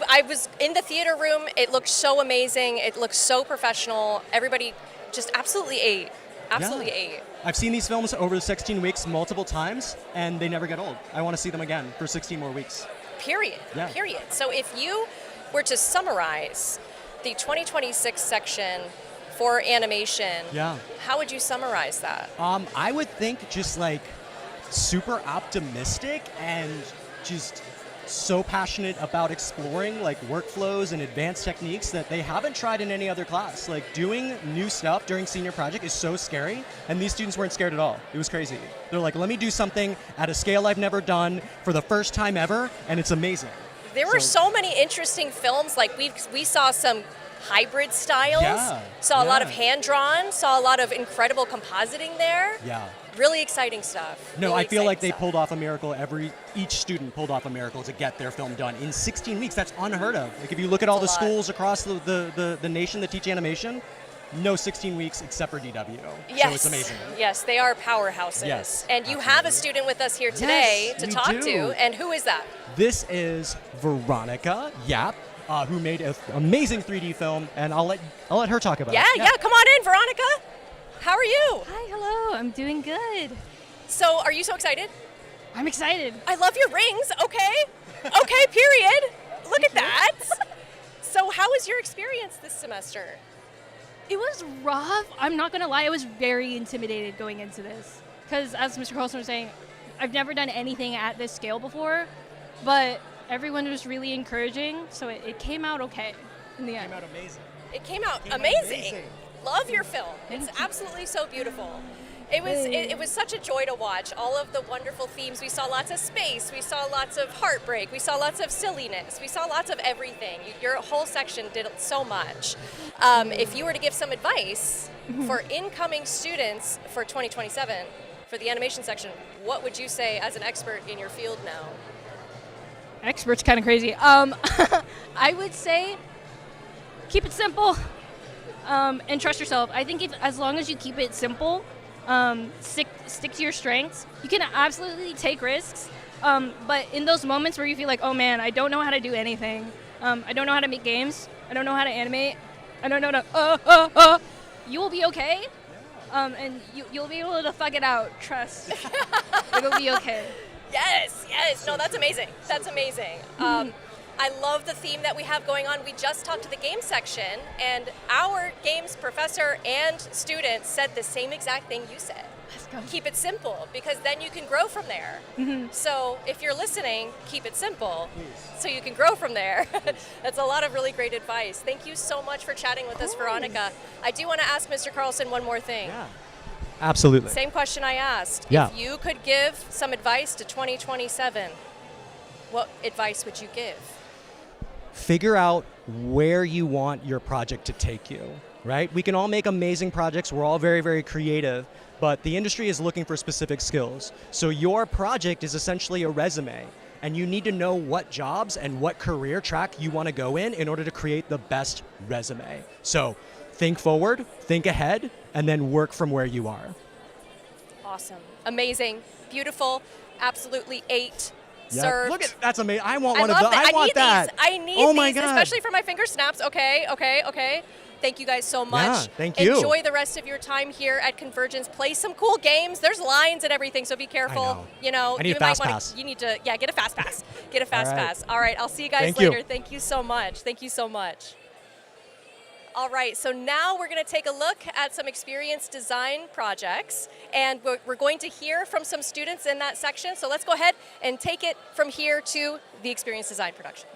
I was in the theater room. It looked so amazing. It looked so professional. Everybody just absolutely ate. Absolutely ate. I've seen these films over the 16 weeks multiple times, and they never get old. I want to see them again for 16 more weeks. Period. Yeah. Period. So if you were to summarize the 2026 section for animation, how would you summarize that? I would think just like super optimistic and just so passionate about exploring like workflows and advanced techniques that they haven't tried in any other class. Like doing new stuff during senior project is so scary, and these students weren't scared at all. It was crazy. They're like, let me do something at a scale I've never done for the first time ever, and it's amazing. There were so many interesting films. Like we saw some hybrid styles, saw a lot of hand-drawn, saw a lot of incredible compositing there. Yeah. Really exciting stuff. No, really I feel like they stuff. pulled off a miracle. Each student pulled off a miracle to get their film done in 16 weeks. That's unheard of. Like if you look at all the schools across the nation that teach animation, no 16 weeks except for DW. Yes. So it's amazing. Yes, they are powerhouses. Yes, and you have a student with us here today to talk to. And who is that? This is Veronica Yap, who made an amazing 3D film, and I'll let her talk about it. Yeah, come on in, Veronica. How are you? Hi, hello. I'm doing good. So, are you so excited? I'm excited. I love your rings. Okay. Okay, period. Look at that. So, how was your experience this semester? It was rough. I'm not going to lie. I was very intimidated going into this. Because, as Mr. Carlson was saying, I've never done anything at this scale before. But everyone was really encouraging. So, it came out okay in the end. It came out amazing. It came out amazing. Love your film. It's absolutely so beautiful. It was such a joy to watch. All of the wonderful themes. We saw lots of space. We saw lots of heartbreak. We saw lots of silliness. We saw lots of everything. Your whole section did so much. If you were to give some advice for incoming students for 2027 for the animation section, what would you say as an expert in your field now? Expert's kind of crazy. I would say keep it simple. And trust yourself. I think as long as you keep it simple, stick to your strengths, you can absolutely take risks. But in those moments where you feel like, oh man, I don't know how to do anything, I don't know how to make games, I don't know how to animate, I don't know how to, you will be okay. And you'll be able to thug it out. Trust. It'll be okay. Yes. No, that's amazing. That's amazing. I love the theme that we have going on. We just talked to the game section, and our games professor and students said the same exact thing you said. Keep it simple, because then you can grow from there. So if you're listening, keep it simple, so you can grow from there. That's a lot of really great advice. Thank you so much for chatting with us, Veronica. I do want to ask Mr. Carlson one more thing. Yeah. Absolutely. Same question I asked. Yeah. If you could give some advice to 2027, what advice would you give? Figure out where you want your project to take you, right? We can all make amazing projects. We're all very, very creative, but the industry is looking for specific skills. So your project is essentially a resume, and you need to know what jobs and what career track you want to go in order to create the best resume. So think forward, think ahead, and then work from where you are. Awesome. Amazing. Beautiful. Absolutely 8. Yep. Served. Look at that's amazing. I want one of those. I want need that. These. I need oh my these, God. especially for my finger snaps. Okay. Thank you guys so much. Yeah, thank you. Enjoy the rest of your time here at Convergence. Play some cool games. There's lines and everything, so be careful. I know. You know, I need you a fast might wanna, pass. You need to, get a fast pass. Get a fast All right. pass. All right. I'll see you guys Thank you. later. Thank you so much. Thank you so much. All right, so now we're going to take a look at some experience design projects, and we're going to hear from some students in that section. So let's go ahead and take it from here to the experience design production.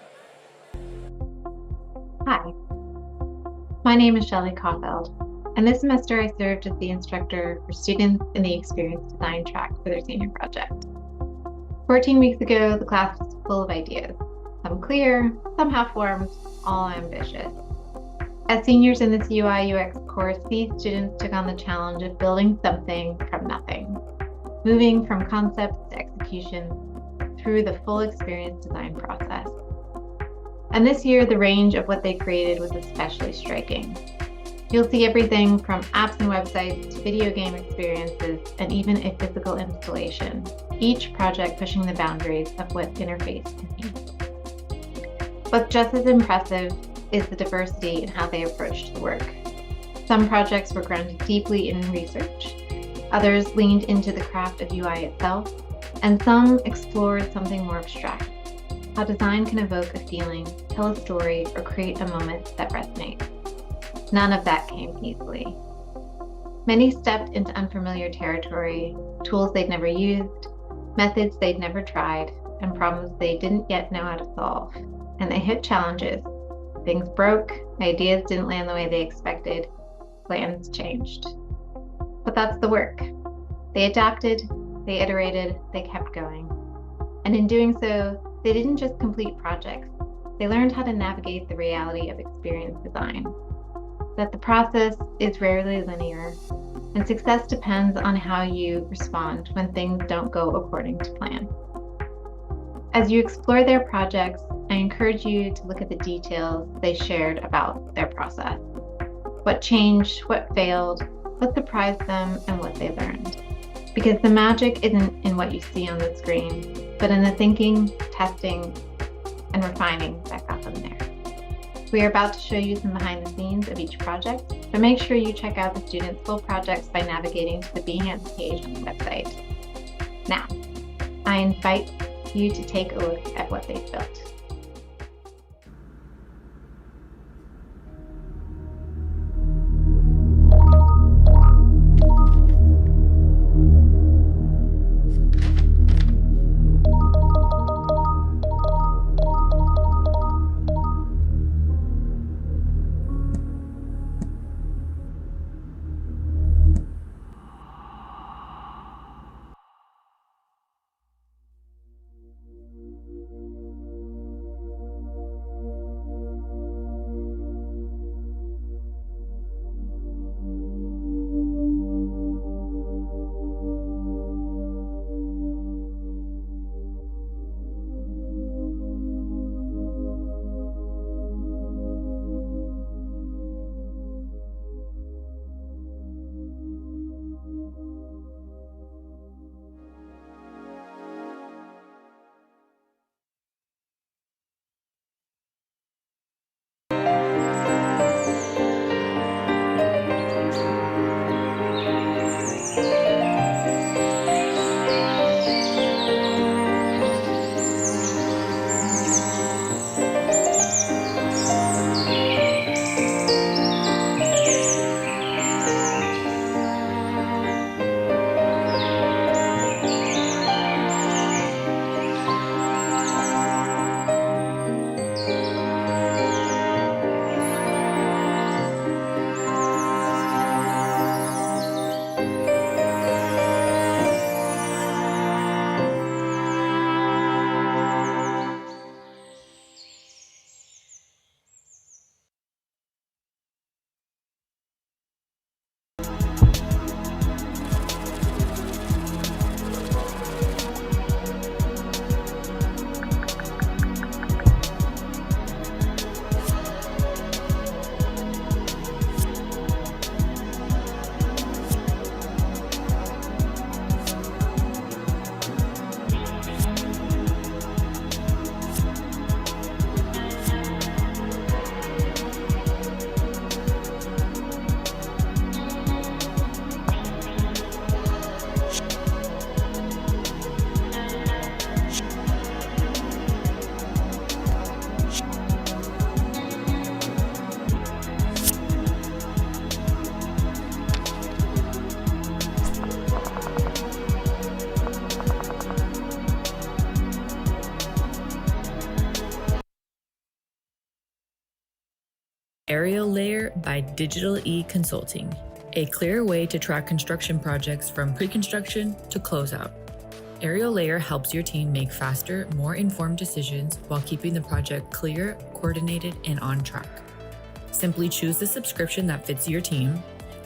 Hi, my name is Shelley Caulfield, and this semester I served as the instructor for students in the experience design track for their senior project. 14 weeks ago, the class was full of ideas, some clear, some half-formed, all ambitious. As seniors in this UI UX course, these students took on the challenge of building something from nothing, moving from concept to execution through the full experience design process. And this year, the range of what they created was especially striking. You'll see everything from apps and websites to video game experiences and even a physical installation, each project pushing the boundaries of what interface can be. But just as impressive is the diversity in how they approached the work. Some projects were grounded deeply in research, others leaned into the craft of UI itself, and some explored something more abstract, how design can evoke a feeling, tell a story, or create a moment that resonates. None of that came easily. Many stepped into unfamiliar territory, tools they'd never used, methods they'd never tried, and problems they didn't yet know how to solve. And they hit challenges. Things broke, ideas didn't land the way they expected, plans changed. But that's the work. They adapted, they iterated, they kept going. And in doing so, they didn't just complete projects, they learned how to navigate the reality of experience design. That the process is rarely linear, and success depends on how you respond when things don't go according to plan. As you explore their projects, I encourage you to look at the details they shared about their process. What changed, what failed, what surprised them, and what they learned. Because the magic isn't in what you see on the screen, but in the thinking, testing, and refining that got them there. We are about to show you some behind the scenes of each project, so make sure you check out the students' full projects by navigating to the Behance page on the website. Now, I invite you to take a look at what they've built. Aerial Layer by Digital E Consulting, a clear way to track construction projects from pre-construction to closeout. Aerial Layer helps your team make faster, more informed decisions while keeping the project clear, coordinated, and on track. Simply choose the subscription that fits your team,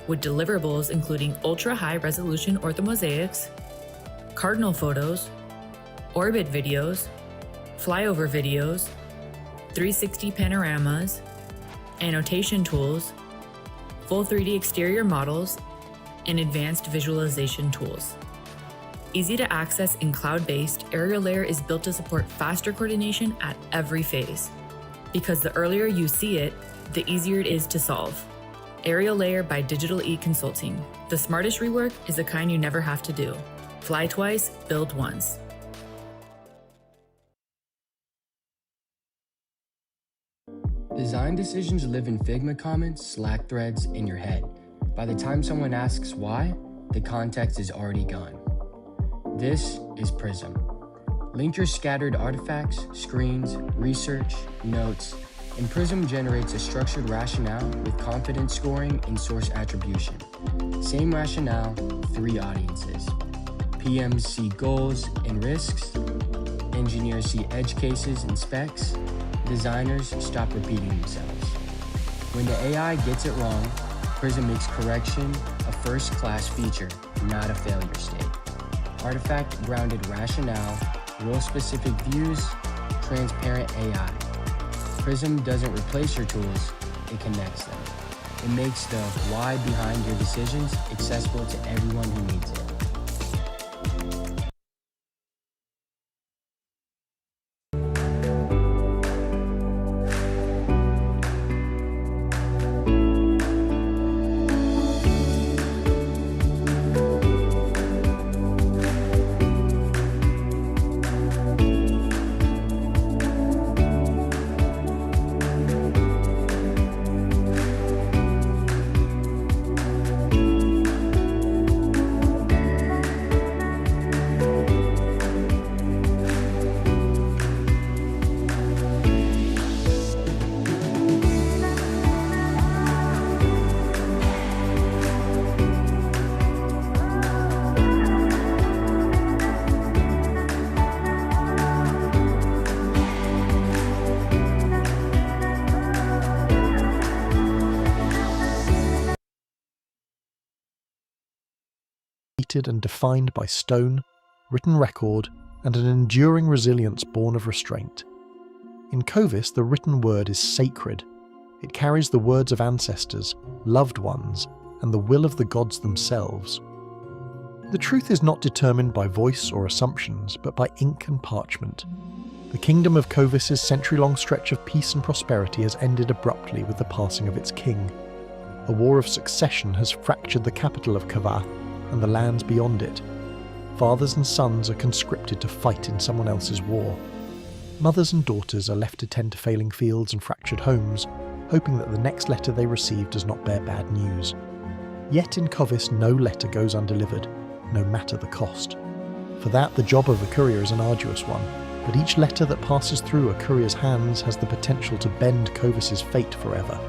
with deliverables including ultra-high resolution orthomosaics, cardinal photos, orbit videos, flyover videos, 360 panoramas, annotation tools, full 3D exterior models, and advanced visualization tools. Easy to access and cloud-based, Aerial Layer is built to support faster coordination at every phase. Because the earlier you see it, the easier it is to solve. Aerial Layer by Digital E Consulting. The smartest rework is the kind you never have to do. Fly twice, build once. Design decisions live in Figma comments, Slack threads, in your head. By the time someone asks why, the context is already gone. This is Prism. Link your scattered artifacts, screens, research, notes, and Prism generates a structured rationale with confidence scoring and source attribution. Same rationale, 3 audiences. PMs see goals and risks, engineers see edge cases and specs, designers stop repeating themselves. When the AI gets it wrong, Prism makes correction a first-class feature, not a failure state. Artifact-grounded rationale, role-specific views, transparent AI. Prism doesn't replace your tools, it connects them. It makes the why behind your decisions accessible to everyone who needs it. And defined by stone, written record, and an enduring resilience born of restraint. In Covis, the written word is sacred. It carries the words of ancestors, loved ones, and the will of the gods themselves. The truth is not determined by voice or assumptions, but by ink and parchment. The kingdom of Covis's century-long stretch of peace and prosperity has ended abruptly with the passing of its king. A war of succession has fractured the capital of Kavath and the lands beyond it. Fathers and sons are conscripted to fight in someone else's war. Mothers and daughters are left to tend to failing fields and fractured homes, hoping that the next letter they receive does not bear bad news. Yet in Covis no letter goes undelivered, no matter the cost. For that, the job of a courier is an arduous one, but each letter that passes through a courier's hands has the potential to bend Covis's fate forever.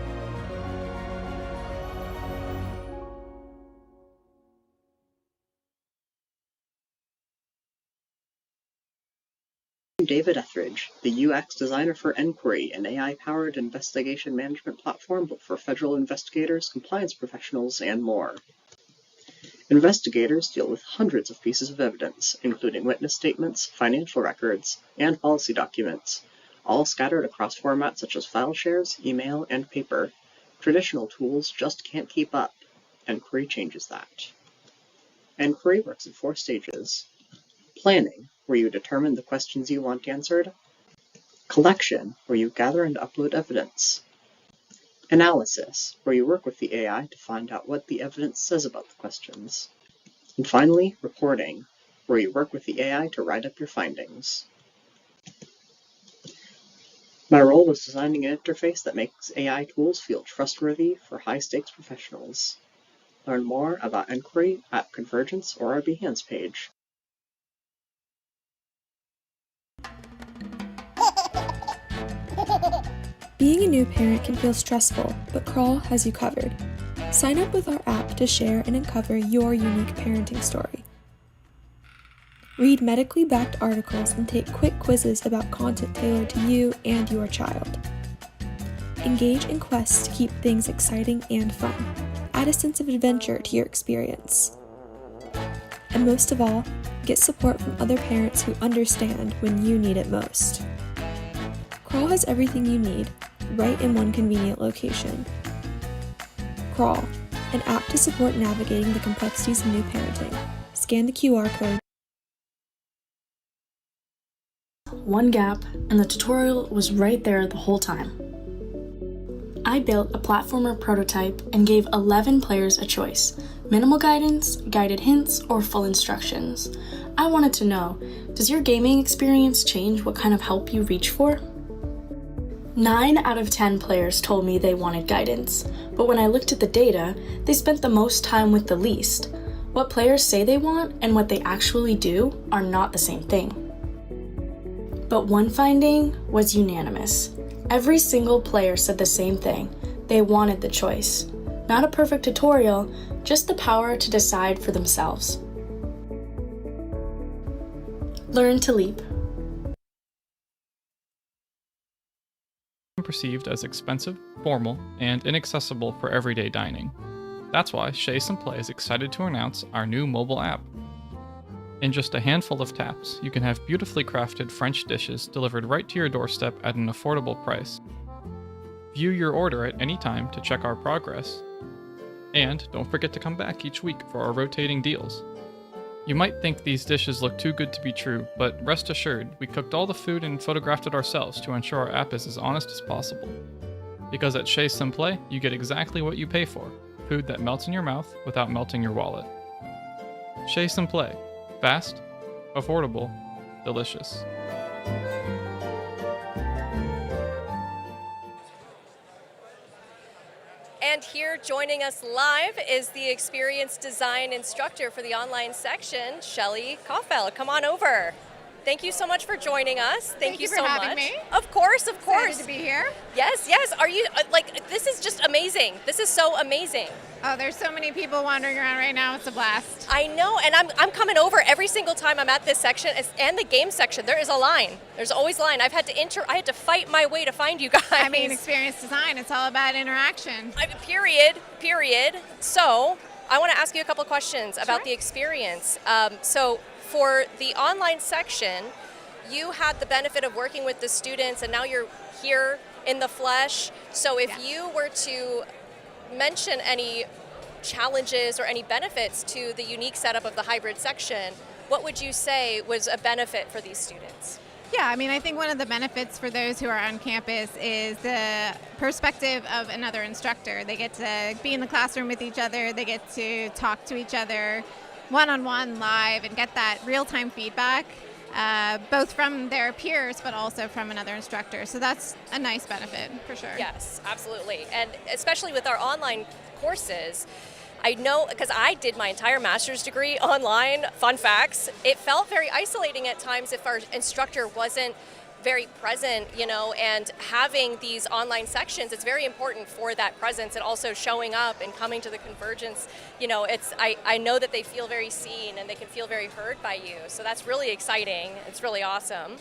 I'm David Etheridge, the UX designer for Enquiry, an AI-powered investigation management platform built for federal investigators, compliance professionals, and more. Investigators deal with hundreds of pieces of evidence, including witness statements, financial records, and policy documents, all scattered across formats such as file shares, email, and paper. Traditional tools just can't keep up. Enquiry changes that. Enquiry works in 4 stages. Planning, where you determine the questions you want answered. Collection, where you gather and upload evidence. Analysis, where you work with the AI to find out what the evidence says about the questions. And finally, reporting, where you work with the AI to write up your findings. My role was designing an interface that makes AI tools feel trustworthy for high-stakes professionals. Learn more about Enquiry at Convergence or our Behance page. Being a new parent can feel stressful, but Crawl has you covered. Sign up with our app to share and uncover your unique parenting story. Read medically backed articles and take quick quizzes about content tailored to you and your child. Engage in quests to keep things exciting and fun. Add a sense of adventure to your experience. And most of all, get support from other parents who understand when you need it most. Crawl has everything you need, right in one convenient location. Crawl, an app to support navigating the complexities of new parenting. Scan the QR code. One gap, and the tutorial was right there the whole time. I built a platformer prototype and gave 11 players a choice: minimal guidance, guided hints, or full instructions. I wanted to know, does your gaming experience change what kind of help you reach for? 9 out of 10 players told me they wanted guidance, but when I looked at the data, they spent the most time with the least. What players say they want and what they actually do are not the same thing. But one finding was unanimous. Every single player said the same thing. They wanted the choice. Not a perfect tutorial, just the power to decide for themselves. Learn to leap. Perceived as expensive, formal, and inaccessible for everyday dining. That's why Chase and Play is excited to announce our new mobile app. In just a handful of taps, you can have beautifully crafted French dishes delivered right to your doorstep at an affordable price. View your order at any time to check our progress. And don't forget to come back each week for our rotating deals. You might think these dishes look too good to be true, but rest assured, we cooked all the food and photographed it ourselves to ensure our app is as honest as possible. Because at Chase and Play, you get exactly what you pay for: food that melts in your mouth without melting your wallet. Chase and Play. Fast, affordable, delicious. And here joining us live is the experienced design instructor for the online section, Shelly Kaufeld. Come on over. Thank you so much for joining us. Thank you for so having much. me. Of course, of course. Excited to be here. Yes, yes. Are you this is just amazing. This is so amazing. Oh, there's so many people wandering around right now. It's a blast. I know, and I'm coming over every single time I'm at this section and the game section. There is a line. There's always a line. I had to fight my way to find you guys. I mean, experience design. It's all about interaction. Period. So I want to ask you a couple questions about the experience. So for the online section, you had the benefit of working with the students, and now you're here in the flesh. So if you were to mention any challenges or any benefits to the unique setup of the hybrid section, what would you say was a benefit for these students? Yeah, I mean, I think one of the benefits for those who are on campus is the perspective of another instructor. They get to be in the classroom with each other. They get to talk to each other one-on-one live and get that real-time feedback, both from their peers but also from another instructor. So that's a nice benefit for sure. Yes, absolutely. And especially with our online courses, I know, because I did my entire master's degree online, fun facts, it felt very isolating at times if our instructor wasn't very present, and having these online sections, it's very important for that presence and also showing up and coming to the Convergence. I know that they feel very seen and they can feel very heard by you. So that's really exciting. It's really awesome.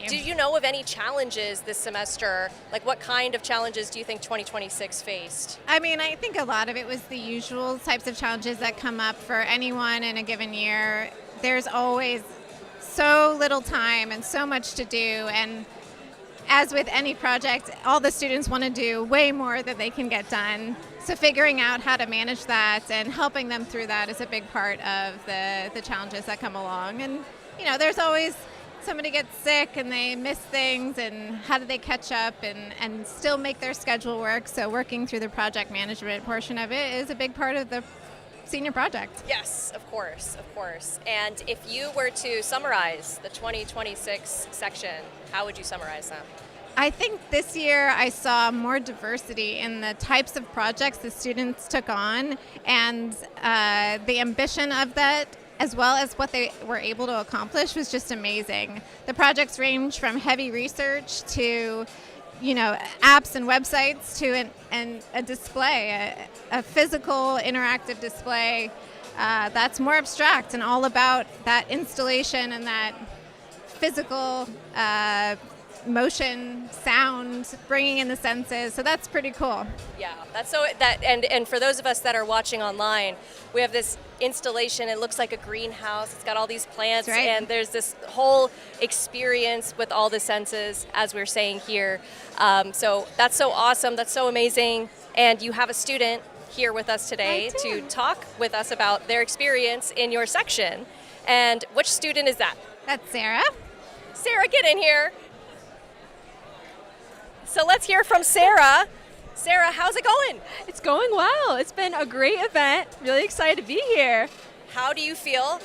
Do you know of any challenges this semester? Like what kind of challenges do you think 2026 faced? I mean, I think a lot of it was the usual types of challenges that come up for anyone in a given year. There's always so little time and so much to do, and as with any project, all the students want to do way more than they can get done. So figuring out how to manage that and helping them through that is a big part of the challenges that come along. And there's always somebody gets sick and they miss things, and how do they catch up and still make their schedule work. So working through the project management portion of it is a big part of the senior project. Yes, of course. And if you were to summarize the 2026 section, how would you summarize them? I think this year I saw more diversity in the types of projects the students took on, and the ambition of that, as well as what they were able to accomplish, was just amazing. The projects range from heavy research to apps and websites to a display, a physical interactive display that's more abstract and all about that installation and that physical motion, sound, bringing in the senses. So that's pretty cool. Yeah, that's so that and for those of us that are watching online, we have this installation. It looks like a greenhouse. It's got all these plants, That's right. and there's this whole experience with all the senses, as we're saying here. So that's so awesome. That's so amazing. And you have a student here with us today to talk with us about their experience in your section. And which student is that? That's Sarah. Sarah, get in here. So let's hear from Sarah. Sarah, how's it going? It's going well. It's been a great event. Really excited to be here. How do you feel?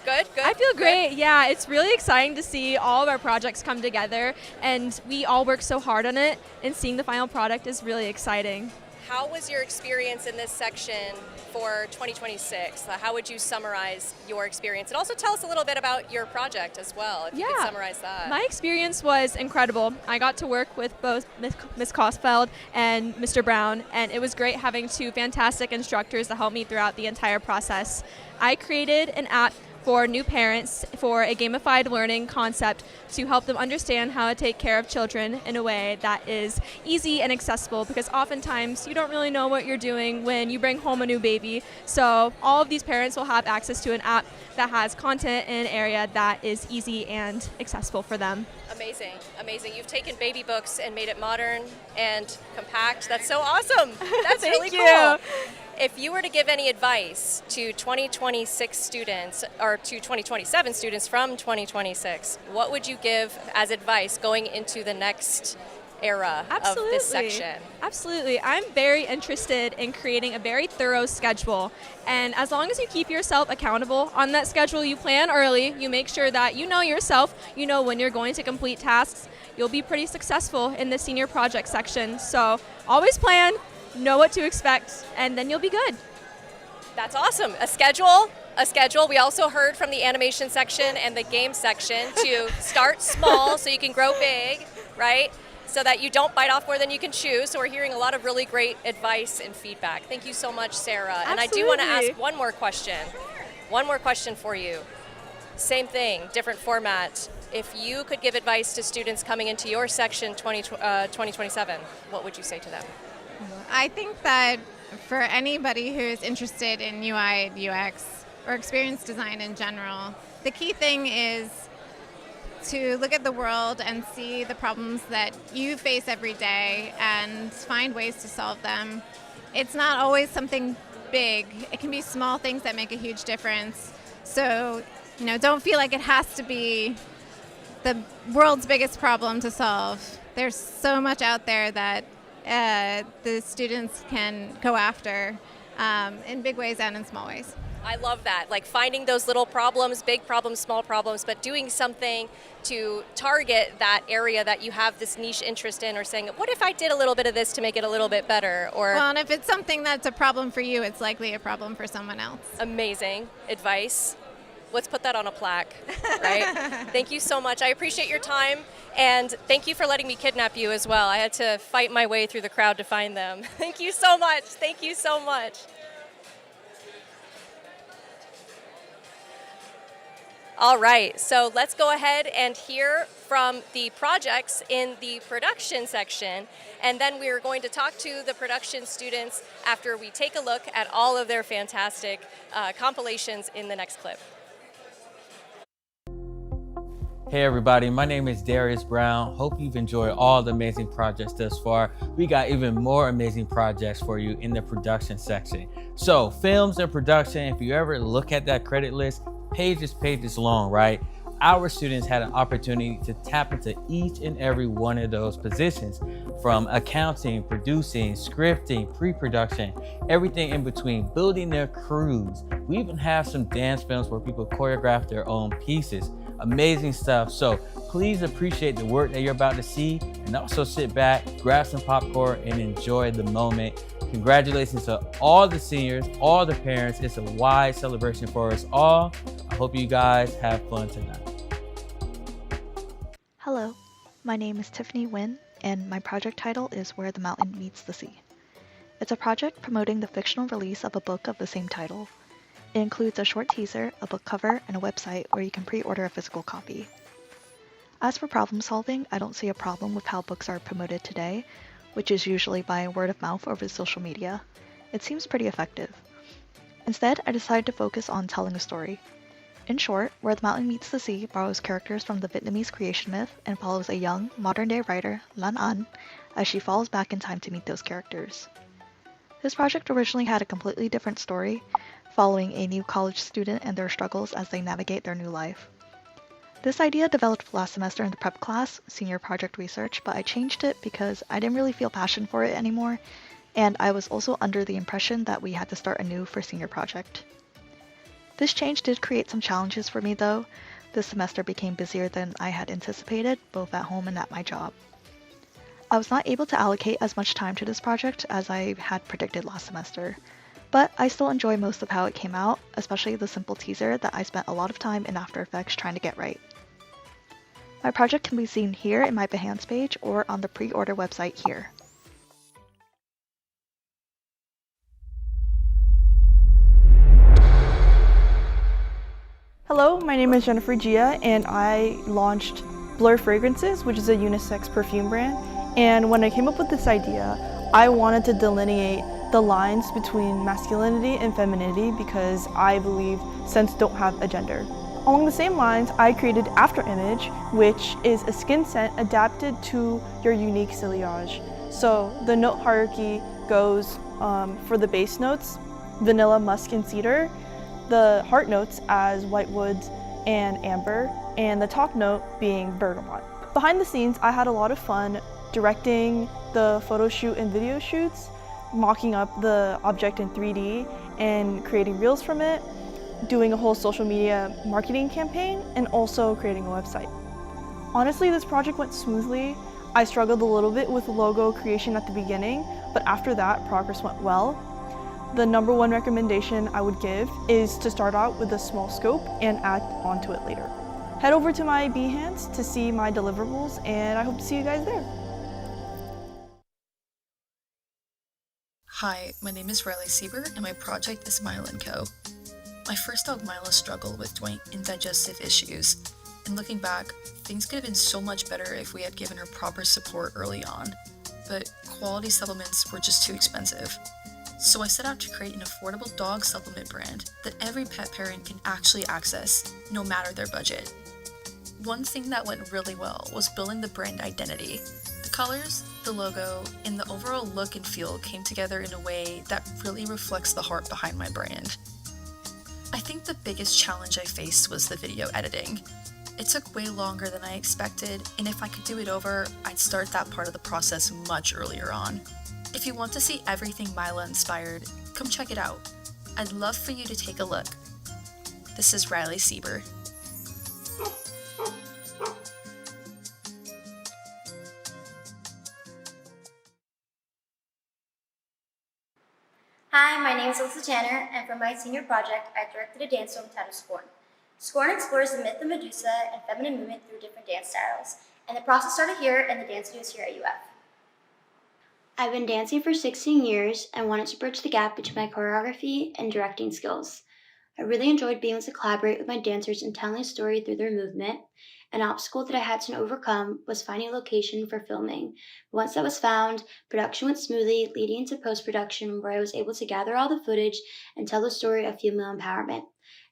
Good? I feel great. Yeah, it's really exciting to see all of our projects come together, and we all work so hard on it, and seeing the final product is really exciting. How was your experience in this section for 2026? How would you summarize your experience? And also tell us a little bit about your project as well, if you could summarize that. My experience was incredible. I got to work with both Ms. Kosfeld and Mr. Brown, and it was great having two fantastic instructors to help me throughout the entire process. I created an app for new parents for a gamified learning concept to help them understand how to take care of children in a way that is easy and accessible, because oftentimes you don't really know what you're doing when you bring home a new baby. So all of these parents will have access to an app that has content in an area that is easy and accessible for them. Amazing. You've taken baby books and made it modern and compact. That's so awesome. That's really cool. If you were to give any advice to 2026 students or to 2027 students from 2026, what would you give as advice going into the next era of this section? Absolutely. I'm very interested in creating a very thorough schedule. And as long as you keep yourself accountable on that schedule, you plan early, you make sure that you know yourself, you know when you're going to complete tasks, you'll be pretty successful in the senior project section. So always plan, know what to expect, and then you'll be good. That's awesome. A schedule. We also heard from the animation section and the game section to start small so you can grow big, right? So that you don't bite off more than you can chew. So we're hearing a lot of really great advice and feedback. Thank you so much, Sarah. Absolutely. And I do want to ask one more question. One more question for you. Same thing, different format. If you could give advice to students coming into your section 2027, what would you say to them? I think that for anybody who's interested in UI, UX, or experience design in general, the key thing is to look at the world and see the problems that you face every day and find ways to solve them. It's not always something big. It can be small things that make a huge difference. So, don't feel like it has to be the world's biggest problem to solve. There's so much out there that the students can go after in big ways and in small ways. I love that, like finding those little problems, big problems, small problems, but doing something to target that area that you have this niche interest in, or saying, what if I did a little bit of this to make it a little bit better? Well, and if it's something that's a problem for you, it's likely a problem for someone else. Amazing advice. Let's put that on a plaque, right? Thank you so much. I appreciate your time, and thank you for letting me kidnap you as well. I had to fight my way through the crowd to find them. Thank you so much. Thank you so much. All right, so let's go ahead and hear from the projects in the production section, and then we're going to talk to the production students after we take a look at all of their fantastic compilations in the next clip. Hey everybody, my name is Darius Brown. Hope you've enjoyed all the amazing projects thus far. We got even more amazing projects for you in the production section. So, films and production, if you ever look at that credit list, pages long, right? Our students had an opportunity to tap into each and every one of those positions, from accounting, producing, scripting, pre-production, everything in between, building their crews. We even have some dance films where people choreograph their own pieces. Amazing stuff. So please appreciate the work that you're about to see, and also sit back, grab some popcorn, and enjoy the moment. Congratulations to all the seniors, all the parents. It's a wide celebration for us all. I hope you guys have fun tonight. Hello, my name is Tiffany Nguyen, and my project title is Where the Mountain Meets the Sea. It's a project promoting the fictional release of a book of the same title. It includes a short teaser, a book cover, and a website where you can pre-order a physical copy. As for problem solving, I don't see a problem with how books are promoted today, which is usually by word of mouth over social media. It seems pretty effective. Instead, I decided to focus on telling a story. In short, Where the Mountain Meets the Sea borrows characters from the Vietnamese creation myth and follows a young, modern-day writer, Lan An, as she falls back in time to meet those characters. This project originally had a completely different story, following a new college student and their struggles as they navigate their new life. This idea developed last semester in the prep class, Senior Project Research, but I changed it because I didn't really feel passion for it anymore, and I was also under the impression that we had to start anew for Senior Project. This change did create some challenges for me though. This semester became busier than I had anticipated, both at home and at my job. I was not able to allocate as much time to this project as I had predicted last semester, but I still enjoy most of how it came out, especially the simple teaser that I spent a lot of time in After Effects trying to get right. My project can be seen here in my Behance page or on the pre-order website here. Hello, my name is Jennifer Gia, and I launched Blur Fragrances, which is a unisex perfume brand. And when I came up with this idea, I wanted to delineate the lines between masculinity and femininity because I believe scents don't have a gender. Along the same lines, I created After Image, which is a skin scent adapted to your unique ciliage. So the note hierarchy goes for the base notes, vanilla, musk, and cedar, the heart notes as white woods and amber, and the top note being bergamot. Behind the scenes, I had a lot of fun directing the photo shoot and video shoots, mocking up the object in 3D and creating reels from it, doing a whole social media marketing campaign, and also creating a website. Honestly, this project went smoothly. I struggled a little bit with logo creation at the beginning, but after that, progress went well. The number one recommendation I would give is to start out with a small scope and add onto it later. Head over to my Behance to see my deliverables, and I hope to see you guys there. Hi, my name is Riley Sieber, and my project is Milo & Co. My first dog Milo struggled with joint and digestive issues, and looking back, things could have been so much better if we had given her proper support early on, but quality supplements were just too expensive. So I set out to create an affordable dog supplement brand that every pet parent can actually access, no matter their budget. One thing that went really well was building the brand identity. The colors, the logo, and the overall look and feel came together in a way that really reflects the heart behind my brand. I think the biggest challenge I faced was the video editing. It took way longer than I expected, and if I could do it over, I'd start that part of the process much earlier on. If you want to see everything Mila inspired, come check it out. I'd love for you to take a look. This is Riley Sieber. Hi, my name is Alyssa Tanner, and for my senior project, I directed a dance film titled Scorn. Scorn explores the myth of Medusa and feminine movement through different dance styles, and the process started here and the dance studios here at UF. I've been dancing for 16 years and wanted to bridge the gap between my choreography and directing skills. I really enjoyed being able to collaborate with my dancers and telling a story through their movement. An obstacle that I had to overcome was finding a location for filming. Once that was found, production went smoothly, leading into post-production where I was able to gather all the footage and tell the story of female empowerment.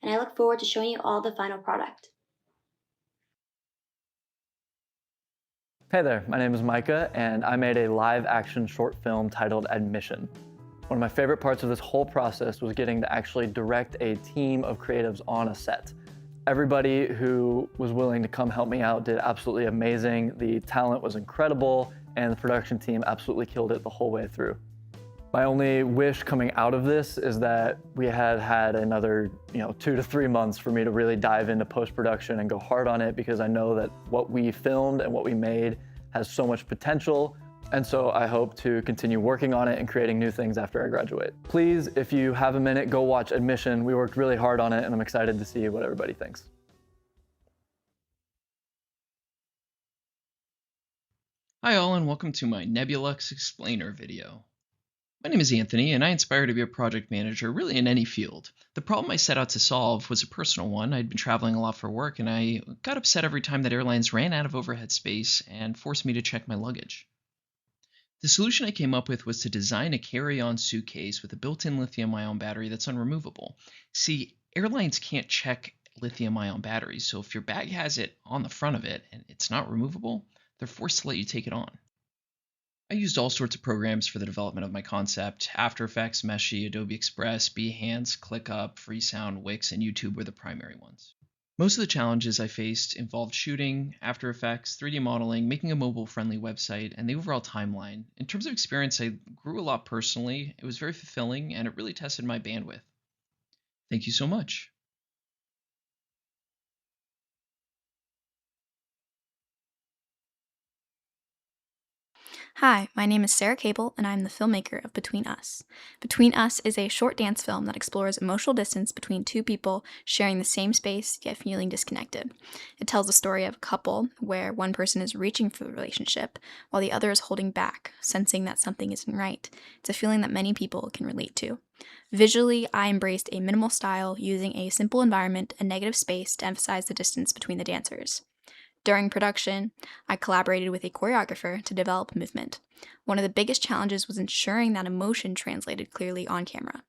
And I look forward to showing you all the final product. Hey there, my name is Micah, and I made a live-action short film titled Admission. One of my favorite parts of this whole process was getting to actually direct a team of creatives on a set. Everybody who was willing to come help me out did absolutely amazing. The talent was incredible, and the production team absolutely killed it the whole way through. My only wish coming out of this is that we had another 2 to 3 months for me to really dive into post-production and go hard on it, because I know that what we filmed and what we made has so much potential. And so I hope to continue working on it and creating new things after I graduate. Please, if you have a minute, go watch Admission. We worked really hard on it, and I'm excited to see what everybody thinks. Hi all, and welcome to my Nebulux Explainer video. My name is Anthony, and I aspire to be a project manager really in any field. The problem I set out to solve was a personal one. I'd been traveling a lot for work, and I got upset every time that airlines ran out of overhead space and forced me to check my luggage. The solution I came up with was to design a carry-on suitcase with a built-in lithium-ion battery that's unremovable. See, airlines can't check lithium-ion batteries, so if your bag has it on the front of it and it's not removable, they're forced to let you take it on. I used all sorts of programs for the development of my concept. After Effects, Meshi, Adobe Express, Behance, ClickUp, Freesound, Wix, and YouTube were the primary ones. Most of the challenges I faced involved shooting, After Effects, 3D modeling, making a mobile-friendly website, and the overall timeline. In terms of experience, I grew a lot personally. It was very fulfilling, and it really tested my bandwidth. Thank you so much. Hi, my name is Sarah Cable, and I'm the filmmaker of Between Us. Between Us is a short dance film that explores emotional distance between two people sharing the same space yet feeling disconnected. It tells the story of a couple where one person is reaching for the relationship while the other is holding back, sensing that something isn't right. It's a feeling that many people can relate to. Visually, I embraced a minimal style using a simple environment and negative space to emphasize the distance between the dancers. During production, I collaborated with a choreographer to develop movement. One of the biggest challenges was ensuring that emotion translated clearly on camera.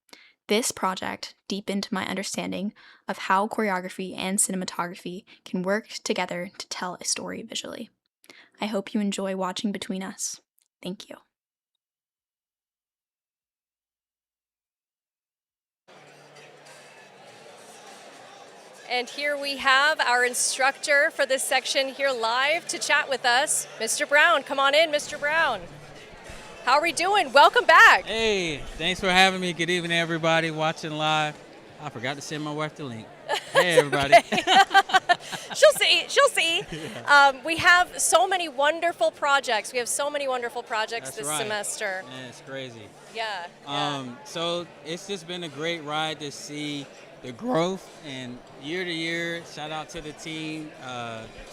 This project deepened my understanding of how choreography and cinematography can work together to tell a story visually. I hope you enjoy watching Between Us. Thank you. And here we have our instructor for this section here live to chat with us, Mr. Brown. Come on in, Mr. Brown. How are we doing? Welcome back. Hey, thanks for having me. Good evening, everybody watching live. I forgot to send my wife the link. Hey, everybody. She'll see. Yeah. We have so many wonderful projects. We have so many wonderful projects this semester. Yeah, it's crazy. Yeah. So it's just been a great ride to see the growth and year to year. Shout out to the team.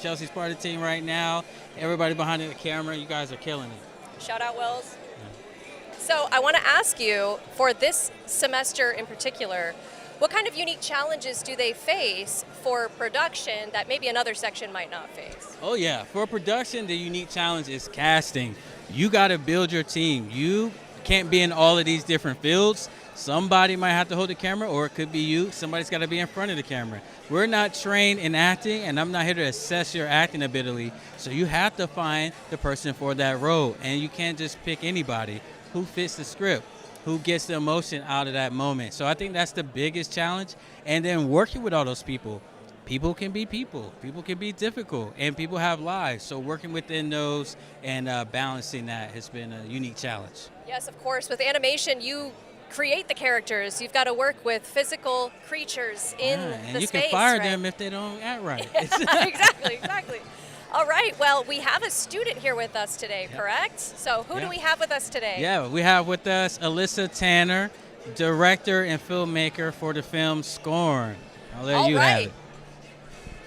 Chelsea's part of the team right now. Everybody behind the camera, you guys are killing it. Shout out, Wells. Yeah. So I want to ask you, for this semester in particular, what kind of unique challenges do they face for production that maybe another section might not face? Oh yeah, for production, the unique challenge is casting. You got to build your team. You can't be in all of these different fields. Somebody might have to hold the camera, or it could be you. Somebody's got to be in front of the camera. We're not trained in acting, and I'm not here to assess your acting ability. So you have to find the person for that role, and you can't just pick anybody. Who fits the script? Who gets the emotion out of that moment? So I think that's the biggest challenge. And then working with all those people. People can be people. People can be difficult, and people have lives. So working within those and balancing that has been a unique challenge. Yes, of course. With animation, you create the characters. You've got to work with physical creatures in the space. And you can fire them if they don't act right. Exactly. All right, well, we have a student here with us today, correct? So who do we have with us today? Yeah, we have with us Alyssa Tanner, director and filmmaker for the film Scorn. I'll let you have it.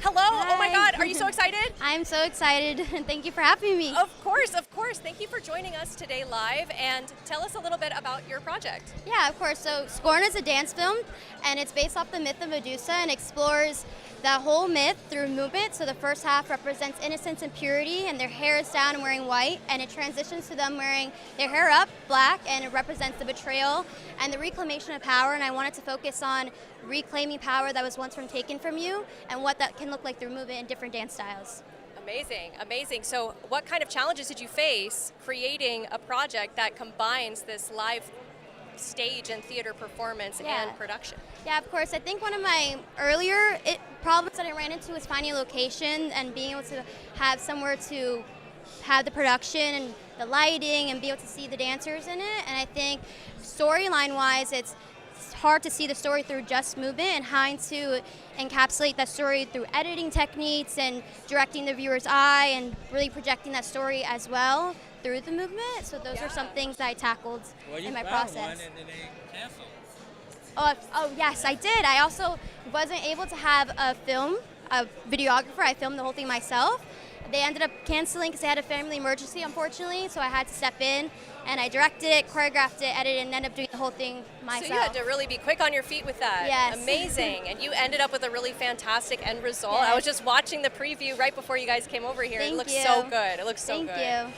Hello. Hi. Oh my God, are you so excited? I'm so excited. Thank you for having me. Of course. Thank you for joining us today live, and tell us a little bit about your project. Yeah, of course. So Scorn is a dance film, and it's based off the myth of Medusa and explores that whole myth through movement. So the first half represents innocence and purity, and their hair is down and wearing white, and it transitions to them wearing their hair up, black, and it represents the betrayal and the reclamation of power. And I wanted to focus on reclaiming power that was once taken from you, and what that can look like through movement and different dance styles. Amazing. So what kind of challenges did you face creating a project that combines this live stage and theater performance and production? Yeah, of course. I think one of my earlier problems that I ran into was finding a location and being able to have somewhere to have the production and the lighting and be able to see the dancers in it. And I think storyline-wise, it's hard to see the story through just movement, and trying to encapsulate that story through editing techniques and directing the viewer's eye and really projecting that story as well through the movement. So those are some things that I tackled in my process. One and then they canceled. Oh yes, I did. I also wasn't able to have a videographer. I filmed the whole thing myself. they ended up canceling because they had a family emergency, unfortunately, so I had to step in, and I directed it, choreographed it, edited it, and ended up doing the whole thing myself. So you had to really be quick on your feet with that. Yes. Amazing. And you ended up with a really fantastic end result. Yes. I was just watching the preview right before you guys came over here. Thank It looks you. so good. It looks so Thank good.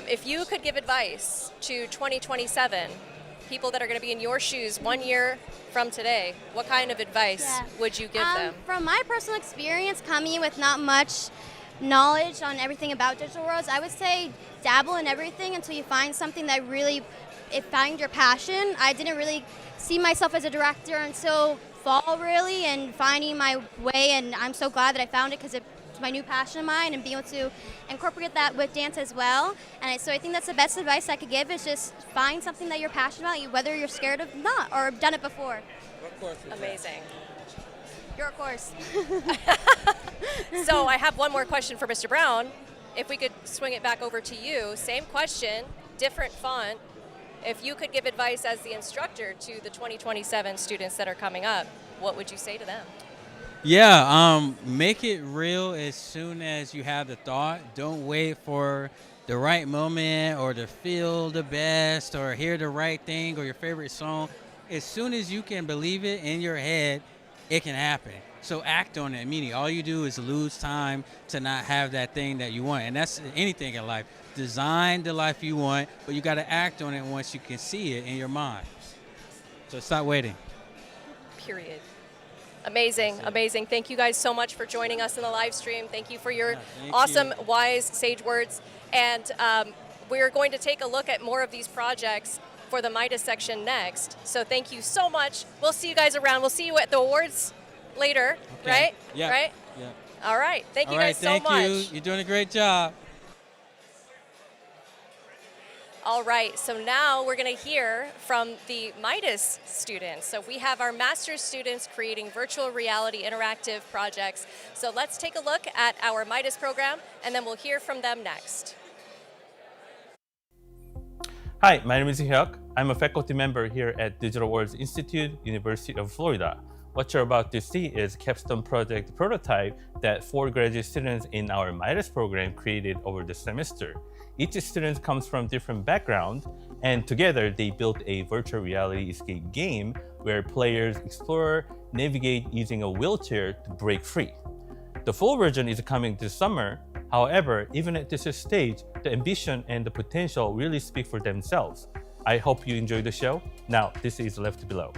you. If you could give advice to 2027 people that are going to be in your shoes 1 year from today, what kind of advice would you give them? From my personal experience, coming in with not much knowledge on everything about digital worlds, I would say dabble in everything until you find something that really, find your passion. I didn't really see myself as a director until fall, really, and finding my way, and I'm so glad that I found it because it's my new passion of mine, and being able to incorporate that with dance as well. And so I think that's the best advice I could give, is just find something that you're passionate about, whether you're scared of not or done it before. Amazing. Your course. So I have one more question for Mr. Brown. If we could swing it back over to you, same question, different font. If you could give advice as the instructor to the 2027 students that are coming up, what would you say to them? Yeah, make it real as soon as you have the thought. Don't wait for the right moment or to feel the best or hear the right thing or your favorite song. As soon as you can believe it in your head, it can happen. So act on it, meaning all you do is lose time to not have that thing that you want. And that's anything in life. Design the life you want, but you got to act on it once you can see it in your mind. So stop waiting. Period. Amazing, amazing. Thank you guys so much for joining us in the live stream. Thank you for your awesome, wise, sage words. And we're going to take a look at more of these projects for the Midas section next. So thank you so much. We'll see you guys around. We'll see you at the awards later, right? Yeah. Right? Yeah. All right. Thank you guys so much. Thank you. You're doing a great job. All right, so now we're going to hear from the Midas students. So we have our master's students creating virtual reality interactive projects. So let's take a look at our Midas program, and then we'll hear from them next. Hi, my name is Hyuk. I'm a faculty member here at Digital Worlds Institute, University of Florida. What you're about to see is a capstone project prototype that 4 graduate students in our Midas program created over the semester. Each student comes from different backgrounds, and together they built a virtual reality escape game where players explore, navigate using a wheelchair to break free. The full version is coming this summer. However, even at this stage, the ambition and the potential really speak for themselves. I hope you enjoy the show. Now, this is Left Below.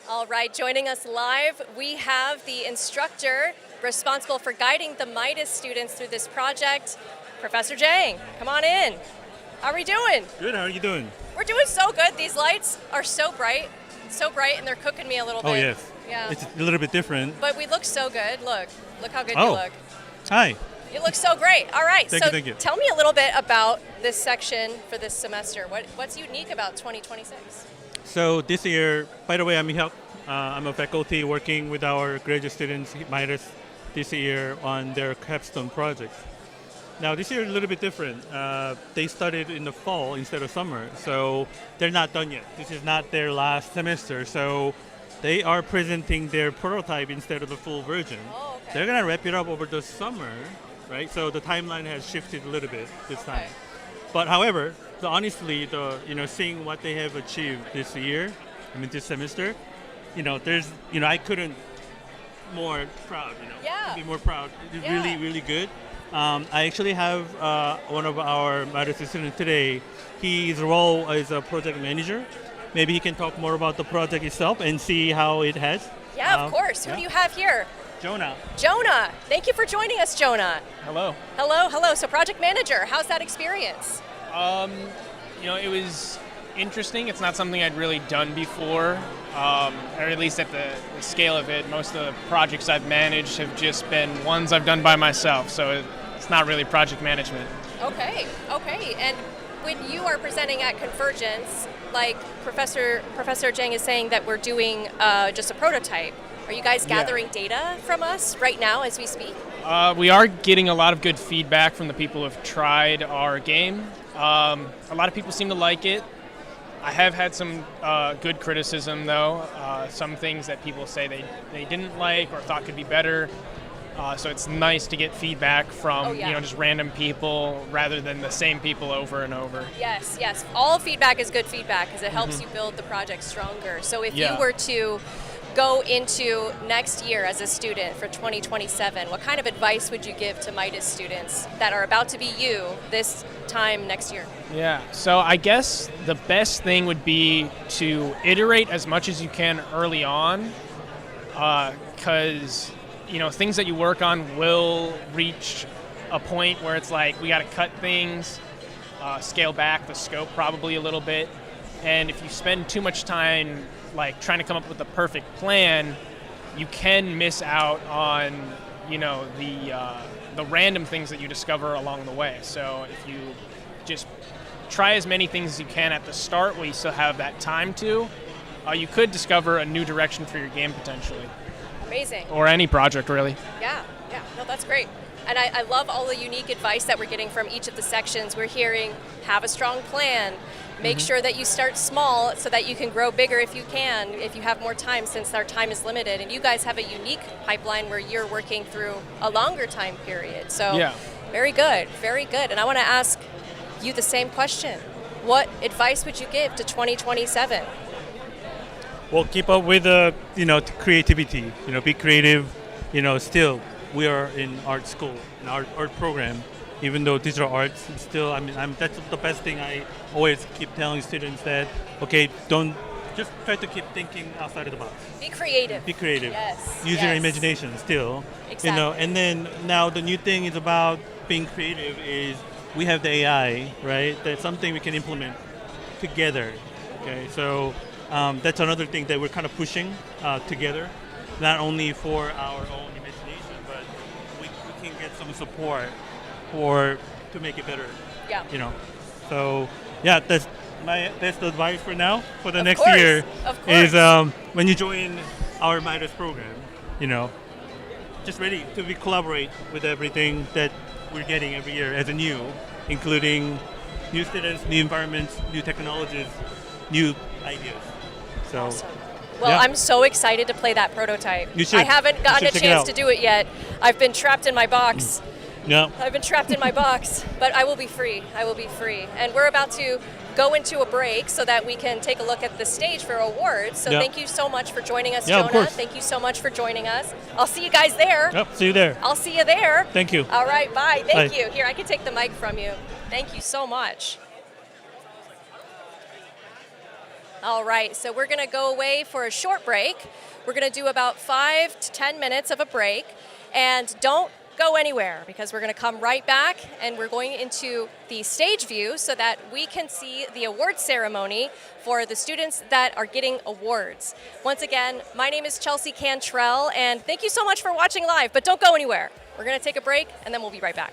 All right, joining us live, we have the instructor responsible for guiding the Midas students through this project, Professor Jang. Come on in. How are we doing? Good, how are you doing? We're doing so good. These lights are so bright, and they're cooking me a little bit. Oh, yes. Yeah. It's a little bit different. But we look so good. Look how good Oh. you look. Hi. You look so great. All right. Thank you. Tell me a little bit about this section for this semester. What's unique about 2026? So this year, by the way, I'm Hyuk. I'm a faculty working with our graduate students, Midas, this year on their capstone projects. Now this year is a little bit different. They started in the fall instead of summer, so they're not done yet. This is not their last semester, so they are presenting their prototype instead of the full version. Oh, okay. They're gonna wrap it up over the summer, right? So the timeline has shifted a little bit this time. But however, honestly, seeing what they have achieved this year, this semester, I couldn't more proud, Yeah. be more proud. It's really, really good. I actually have one of our Madison students today. His role is a project manager. Maybe he can talk more about the project itself and see how it has. Yeah, of course. Who do you have here? Jonah. Jonah. Thank you for joining us, Jonah. Hello. Hello. So project manager, how's that experience? It was interesting. It's not something I'd really done before, or at least at the scale of it. Most of the projects I've managed have just been ones I've done by myself, so it's not really project management. Okay. And when you are presenting at Convergence, like Professor Jang is saying that we're doing just a prototype. Are you guys gathering data from us right now as we speak? We are getting a lot of good feedback from the people who have tried our game. A lot of people seem to like it. I have had some good criticism, though. Some things that people say they didn't like or thought could be better. So it's nice to get feedback from just random people rather than the same people over and over. Yes. All feedback is good feedback because it helps you build the project stronger. So if you were to go into next year as a student for 2027, what kind of advice would you give to Midas students that are about to be you this time next year? Yeah, so I guess the best thing would be to iterate as much as you can early on, because things that you work on will reach a point where it's like we got to cut things, scale back the scope probably a little bit, and if you spend too much time trying to come up with the perfect plan, you can miss out on the random things that you discover along the way. So if you just try as many things as you can at the start while you still have that time to, you could discover a new direction for your game potentially. Amazing. Or any project, really. Yeah. No, that's great. And I love all the unique advice that we're getting from each of the sections. We're hearing, have a strong plan. Make sure that you start small so that you can grow bigger if you can, if you have more time, since our time is limited. And you guys have a unique pipeline where you're working through a longer time period. So very good. And I want to ask you the same question. What advice would you give to 2027? Well, keep up with creativity. Be creative. Still, we are in art school, in art program. Even though digital arts, still, that's the best thing I always keep telling students that, don't just try to keep thinking outside of the box. Be creative. Yes. Use your imagination still. Exactly. And then now the new thing is about being creative is we have the AI, right? That's something we can implement together. Okay, so that's another thing that we're kind of pushing together, not only for our own imagination, but we can get some support to make it better. Yeah. So that's my best advice for now. For the next course. year Of course. is when you join our Midas program, just ready to collaborate with everything that we're getting every year as a new, including new students, new environments, new technologies, new ideas. So. Awesome. Well, I'm so excited to play that prototype. You should. I haven't gotten a chance to do it yet. I've been trapped in my box. Yeah. I've been trapped in my box, but I will be free. And we're about to go into a break so that we can take a look at the stage for awards. So thank you so much for joining us, Jonah. Of course. Thank you so much for joining us. I'll see you guys there. Yep, see you there. I'll see you there. Thank you. All right, bye. Thank Bye. you. Here, I can take the mic from you. Thank you so much. All right, so we're going to go away for a short break. We're going to do about 5 to 10 minutes of a break. And don't go anywhere because we're going to come right back and we're going into the stage view so that we can see the award ceremony for the students that are getting awards. Once again, my name is Chelsea Cantrell, and thank you so much for watching live, but don't go anywhere. We're going to take a break, and then we'll be right back.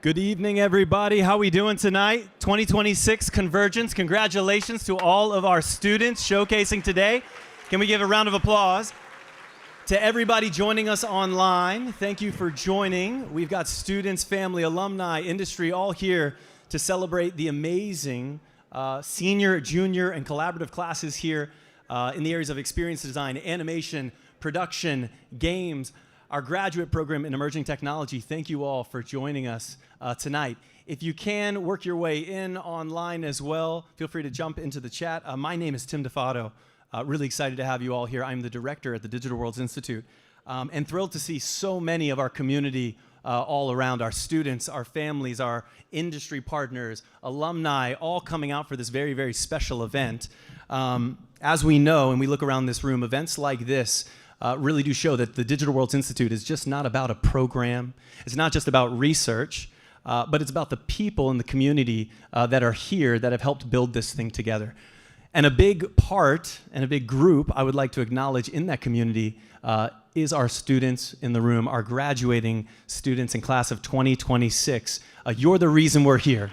Good evening, everybody. How we doing tonight? 2026 Convergence. Congratulations to all of our students showcasing today. Can we give a round of applause? To everybody joining us online, thank you for joining. We've got students, family, alumni, industry all here to celebrate the amazing senior, junior, and collaborative classes here in the areas of experience design, animation, production, games, our graduate program in emerging technology. Thank you all for joining us tonight. If you can, work your way in online as well. Feel free to jump into the chat. My name is Tim DeFato. Really excited to have you all here. I'm the director at the Digital Worlds Institute, and thrilled to see so many of our community all around, our students, our families, our industry partners, alumni, all coming out for this very, very special event. As we know, and we look around this room, events like this really do show that the Digital Worlds Institute is just not about a program. It's not just about research, but it's about the people in the community that are here that have helped build this thing together. And a big part and a big group I would like to acknowledge in that community is our students in the room, our graduating students in class of 2026. You're the reason we're here.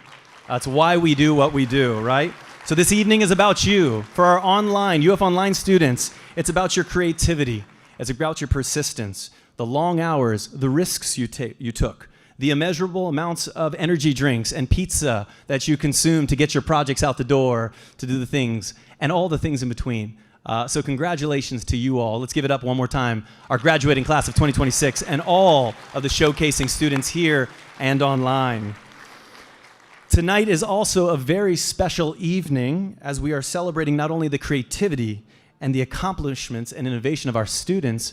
That's why we do what we do, right? So this evening is about you. For our UF Online students, it's about your creativity. It's about your persistence, the long hours, the risks you took, the immeasurable amounts of energy drinks and pizza that you consume to get your projects out the door, to do the things, and all the things in between. So congratulations to you all. Let's give it up one more time. Our graduating class of 2026 and all of the showcasing students here and online. Tonight is also a very special evening as we are celebrating not only the creativity and the accomplishments and innovation of our students,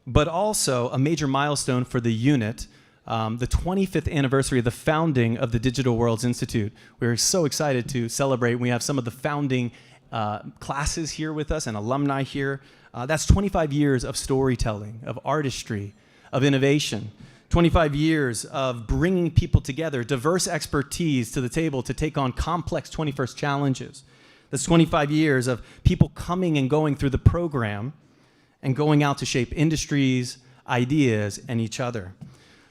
but also a major milestone for the unit, the 25th anniversary of the founding of the Digital Worlds Institute. We're so excited to celebrate. We have some of the founding classes here with us and alumni here. That's 25 years of storytelling, of artistry, of innovation, 25 years of bringing people together, diverse expertise to the table to take on complex 21st challenges. That's 25 years of people coming and going through the program and going out to shape industries, ideas, and each other.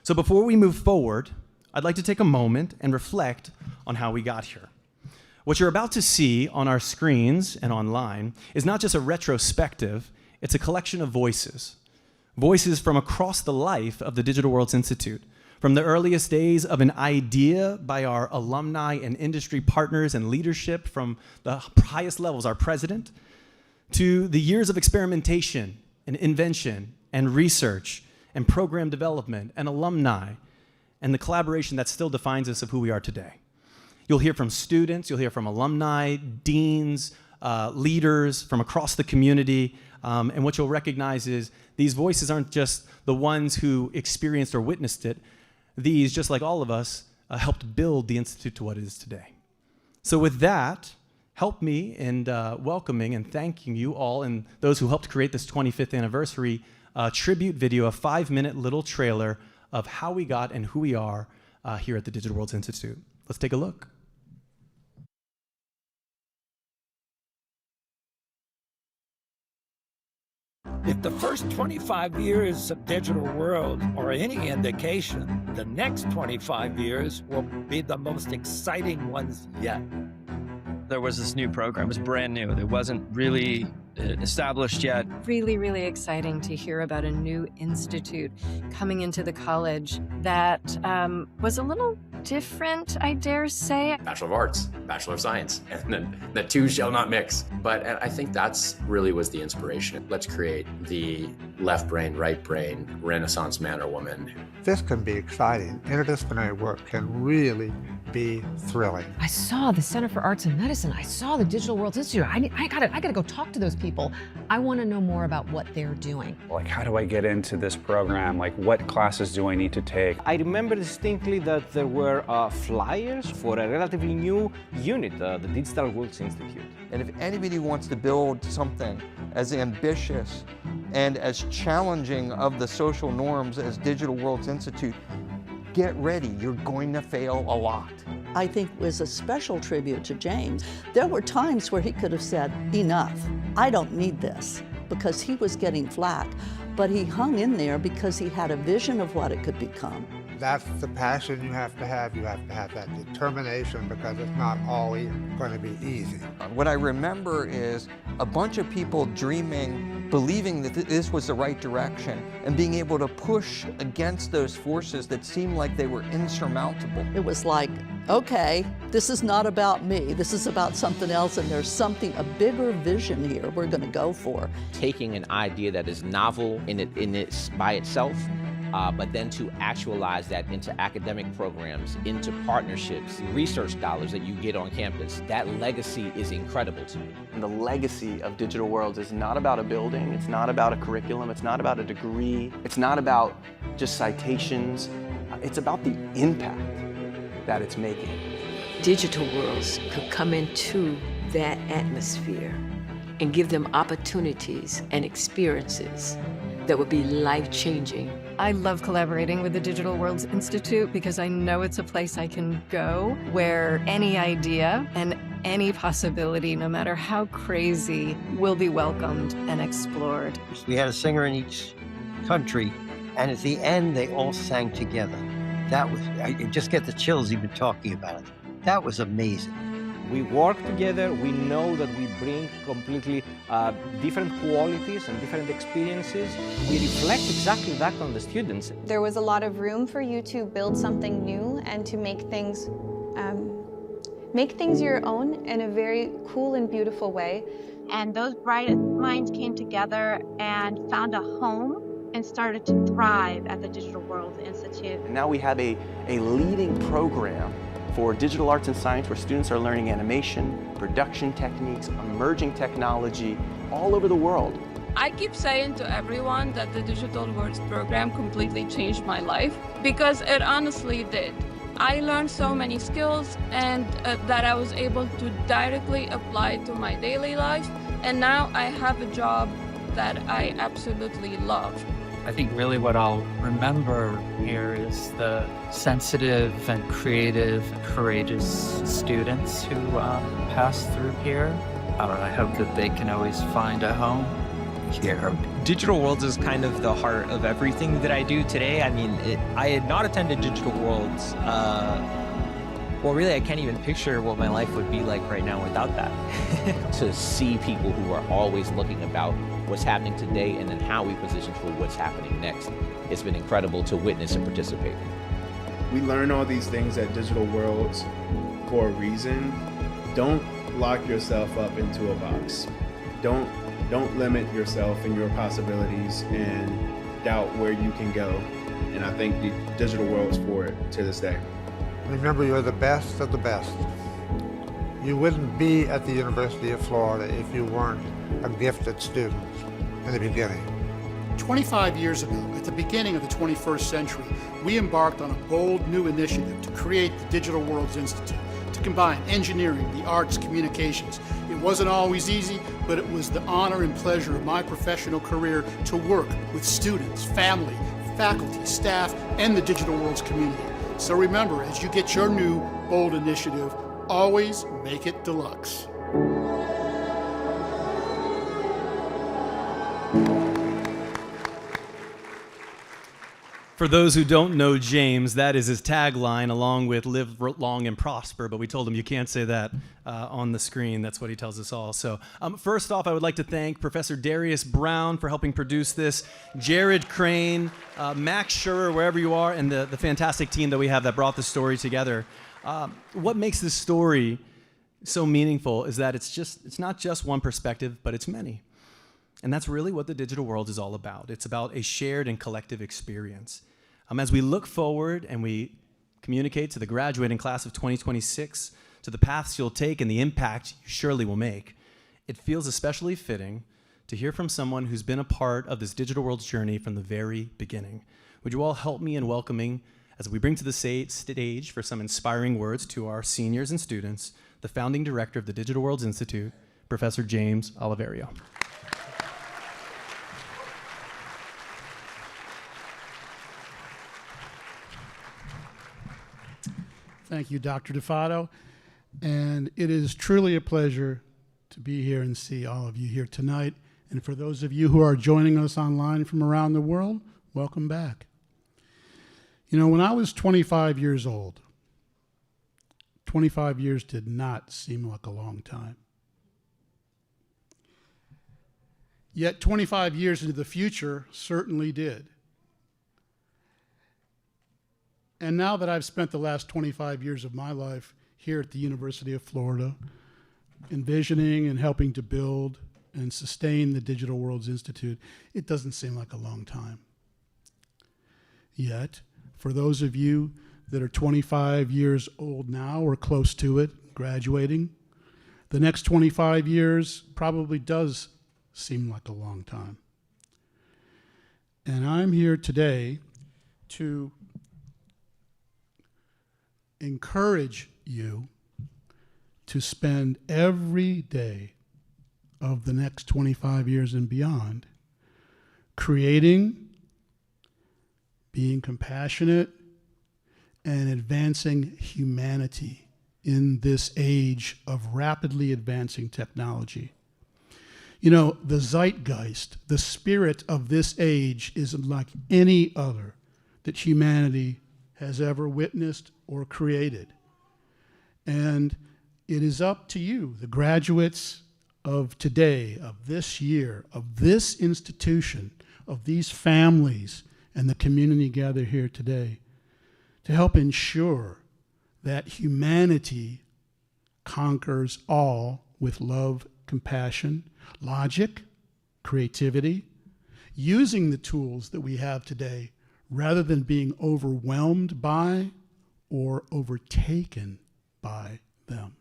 So before we move forward, I'd like to take a moment and reflect on how we got here. What you're about to see on our screens and online is not just a retrospective, it's a collection of voices. Voices from across the life of the Digital Worlds Institute. From the earliest days of an idea by our alumni and industry partners and leadership from the highest levels, our president, to the years of experimentation and invention and research and program development and alumni and the collaboration that still defines us of who we are today. You'll hear from students, you'll hear from alumni, deans, leaders from across the community, and what you'll recognize is these voices aren't just the ones who experienced or witnessed it. These, just like all of us, helped build the Institute to what it is today. So with that, help me in welcoming and thanking you all and those who helped create this 25th anniversary tribute video, a 5-minute little trailer of how we got and who we are here at the Digital Worlds Institute. Let's take a look. If the first 25 years of Digital World are any indication, the next 25 years will be the most exciting ones yet. There was this new program. It was brand new. It wasn't really established yet. Really, really exciting to hear about a new institute coming into the college that was a little different, I dare say. Bachelor of Arts, Bachelor of Science, and then the two shall not mix. But I think that's really was the inspiration. Let's create the left brain, right brain, Renaissance man or woman. This can be exciting. Interdisciplinary work can really be thrilling. I saw the Center for Arts and Medicine. I saw the Digital Worlds Institute. I gotta go talk to those people. I want to know more about what they're doing. Like, how do I get into this program? Like, what classes do I need to take? I remember distinctly that there were flyers for a relatively new unit, the Digital Worlds Institute. And if anybody wants to build something as ambitious and as challenging of the social norms as Digital Worlds Institute, get ready, you're going to fail a lot. I think was a special tribute to James. There were times where he could have said, enough, I don't need this, because he was getting flack. but he hung in there because he had a vision of what it could become. That's the passion you have to have. You have to have that determination because it's not always going to be easy. What I remember is a bunch of people dreaming, believing that this was the right direction, and being able to push against those forces that seemed like they were insurmountable. It was like, okay, this is not about me. This is about something else, and there's something, a bigger vision here we're going to go for. Taking an idea that is novel in it by itself, but then to actualize that into academic programs, into partnerships, research dollars that you get on campus, that legacy is incredible to me. And the legacy of Digital Worlds is not about a building, it's not about a curriculum, it's not about a degree, it's not about just citations, it's about the impact that it's making. Digital Worlds could come into that atmosphere and give them opportunities and experiences that would be life-changing. I love collaborating with the Digital Worlds Institute because I know it's a place I can go where any idea and any possibility, no matter how crazy, will be welcomed and explored. We had a singer in each country, and at the end, they all sang together. That was, I just get the chills even talking about it. That was amazing. We work together, we know that we bring completely different qualities and different experiences. We reflect exactly that on the students. There was a lot of room for you to build something new and to make things your own in a very cool and beautiful way. And those bright minds came together and found a home and started to thrive at the Digital Worlds Institute. And now we have a leading program for digital arts and science where students are learning animation, production techniques, emerging technology all over the world. I keep saying to everyone that the Digital Worlds program completely changed my life because it honestly did. I learned so many skills and that I was able to directly apply to my daily life, and now I have a job that I absolutely love. I think really what I'll remember here is the sensitive and creative, courageous students who pass through here. I hope that they can always find a home here. Digital Worlds is kind of the heart of everything that I do today. I mean, I had not attended Digital Worlds. Well, really, I can't even picture what my life would be like right now without that. To see people who are always looking about what's happening today and then how we position for what's happening next. It's been incredible to witness and participate. We learn all these things at Digital Worlds for a reason. Don't lock yourself up into a box. Don't limit yourself and your possibilities and doubt where you can go. And I think the Digital Worlds for it to this day. Remember, you're the best of the best. You wouldn't be at the University of Florida if you weren't a gifted student in the beginning. 25 years ago, at the beginning of the 21st century, we embarked on a bold new initiative to create the Digital Worlds Institute, to combine engineering, the arts, communications. It wasn't always easy, but it was the honor and pleasure of my professional career to work with students, family, faculty, staff, and the Digital Worlds community. So remember, as you get your new bold initiative, always make it deluxe. For those who don't know James, that is his tagline, along with live long and prosper, but we told him you can't say that on the screen. That's what he tells us all. So first off, I would like to thank Professor Darius Brown for helping produce this, Jared Crane, Max Schurer, wherever you are, and the fantastic team that we have that brought the story together. What makes this story so meaningful is that it's not just one perspective, but it's many. And that's really what the digital world is all about. It's about a shared and collective experience. As we look forward and we communicate to the graduating class of 2026, to the paths you'll take and the impact you surely will make, it feels especially fitting to hear from someone who's been a part of this digital world's journey from the very beginning. Would you all help me in welcoming, as we bring to the stage for some inspiring words to our seniors and students, the founding director of the Digital Worlds Institute, Professor James Oliverio. Thank you, Dr. DeFato. And it is truly a pleasure to be here and see all of you here tonight And for those of you who are joining us online from around the world, welcome back. You know, when I was 25 years old, 25 years did not seem like a long time. Yet 25 years into the future certainly did. And now that I've spent the last 25 years of my life here at the University of Florida, envisioning and helping to build and sustain the Digital Worlds Institute, it doesn't seem like a long time. Yet, for those of you that are 25 years old now or close to it, graduating, the next 25 years probably does seem like a long time. And I'm here today to encourage you to spend every day of the next 25 years and beyond creating, being compassionate, and advancing humanity in this age of rapidly advancing technology. You know, the zeitgeist, the spirit of this age is unlike any other that humanity has ever witnessed or created. And it is up to you, the graduates of today, of this year, of this institution, of these families and the community gathered here today, to help ensure that humanity conquers all with love, compassion, logic, creativity, using the tools that we have today rather than being overwhelmed by or overtaken by them.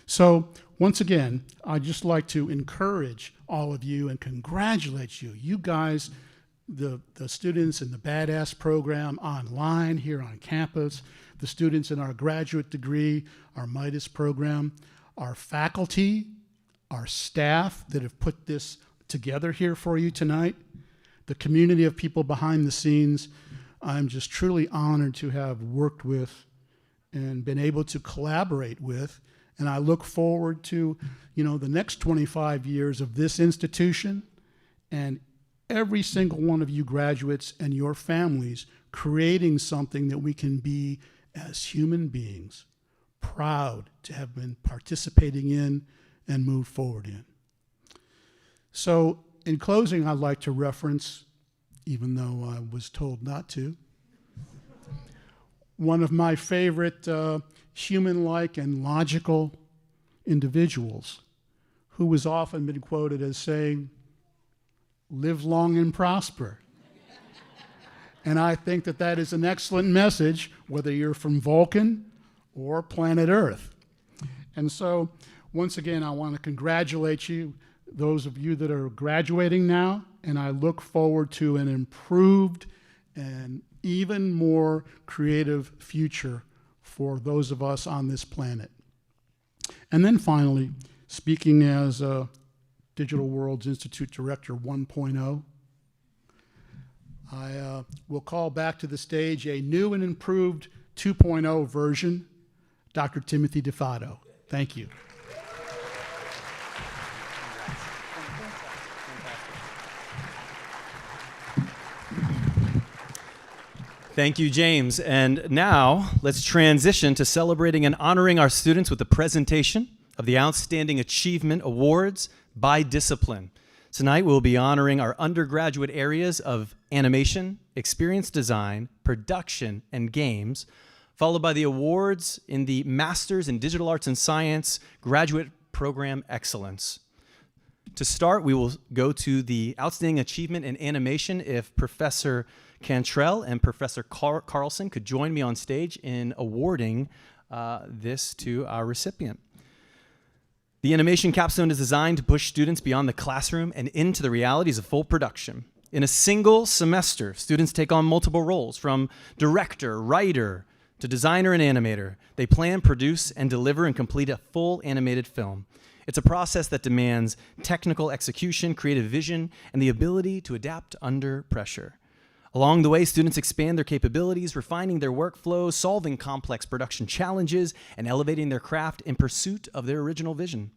So once again, I'd just like to encourage all of you and congratulate you. You guys, the students in the Badass program online here on campus, the students in our graduate degree, our Midas program, our faculty, our staff that have put this together here for you tonight, the community of people behind the scenes. I'm just truly honored to have worked with and been able to collaborate with. And I look forward to, you know, the next 25 years of this institution and every single one of you graduates and your families creating something that we can be as human beings proud to have been participating in and move forward in. So in closing, I'd like to reference, even though I was told not to, one of my favorite human-like and logical individuals who has often been quoted as saying, "Live long and prosper." And I think that that is an excellent message, whether you're from Vulcan or planet Earth. And so, once again, I want to congratulate you, those of you that are graduating now, and I look forward to an improved and even more creative future for those of us on this planet. And then finally, speaking as Digital Worlds Institute Director 1.0, I will call back to the stage a new and improved 2.0 version, Dr. Timothy DeFato. Thank you. Thank you, James. And now let's transition to celebrating and honoring our students with the presentation of the Outstanding Achievement Awards by discipline. Tonight we'll be honoring our undergraduate areas of animation, experience design, production, and games, followed by the awards in the Masters in Digital Arts and Science Graduate Program Excellence. To start, we will go to the Outstanding Achievement in Animation. If Professor Cantrell and Professor Carlson could join me on stage in awarding this to our recipient. The animation capstone is designed to push students beyond the classroom and into the realities of full production. In a single semester, students take on multiple roles, from director, writer, to designer and animator. They plan, produce, and deliver and complete a full animated film. It's a process that demands technical execution, creative vision, and the ability to adapt under pressure. Along the way, students expand their capabilities, refining their workflows, solving complex production challenges, and elevating their craft in pursuit of their original vision.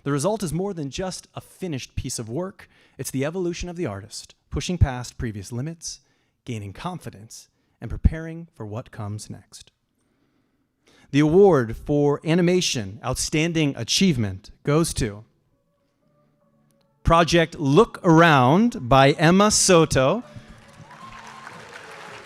The result is more than just a finished piece of work. It's the evolution of the artist, pushing past previous limits, gaining confidence, and preparing for what comes next. The award for Animation Outstanding Achievement goes to Project Look Around by Emma Soto.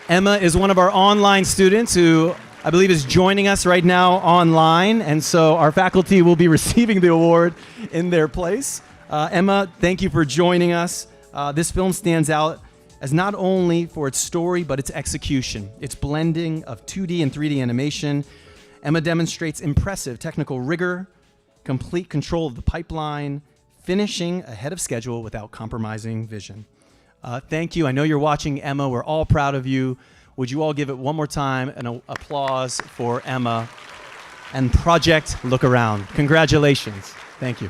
Emma is one of our online students who I believe is joining us right now online, and so our faculty will be receiving the award in their place. Emma, thank you for joining us. This film stands out as not only for its story, but its execution, its blending of 2D and 3D animation. Emma demonstrates impressive technical rigor, complete control of the pipeline, finishing ahead of schedule without compromising vision. Thank you. I know you're watching, Emma. We're all proud of you. Would you all give it one more time, an applause for Emma and Project Look Around. Congratulations. Thank you.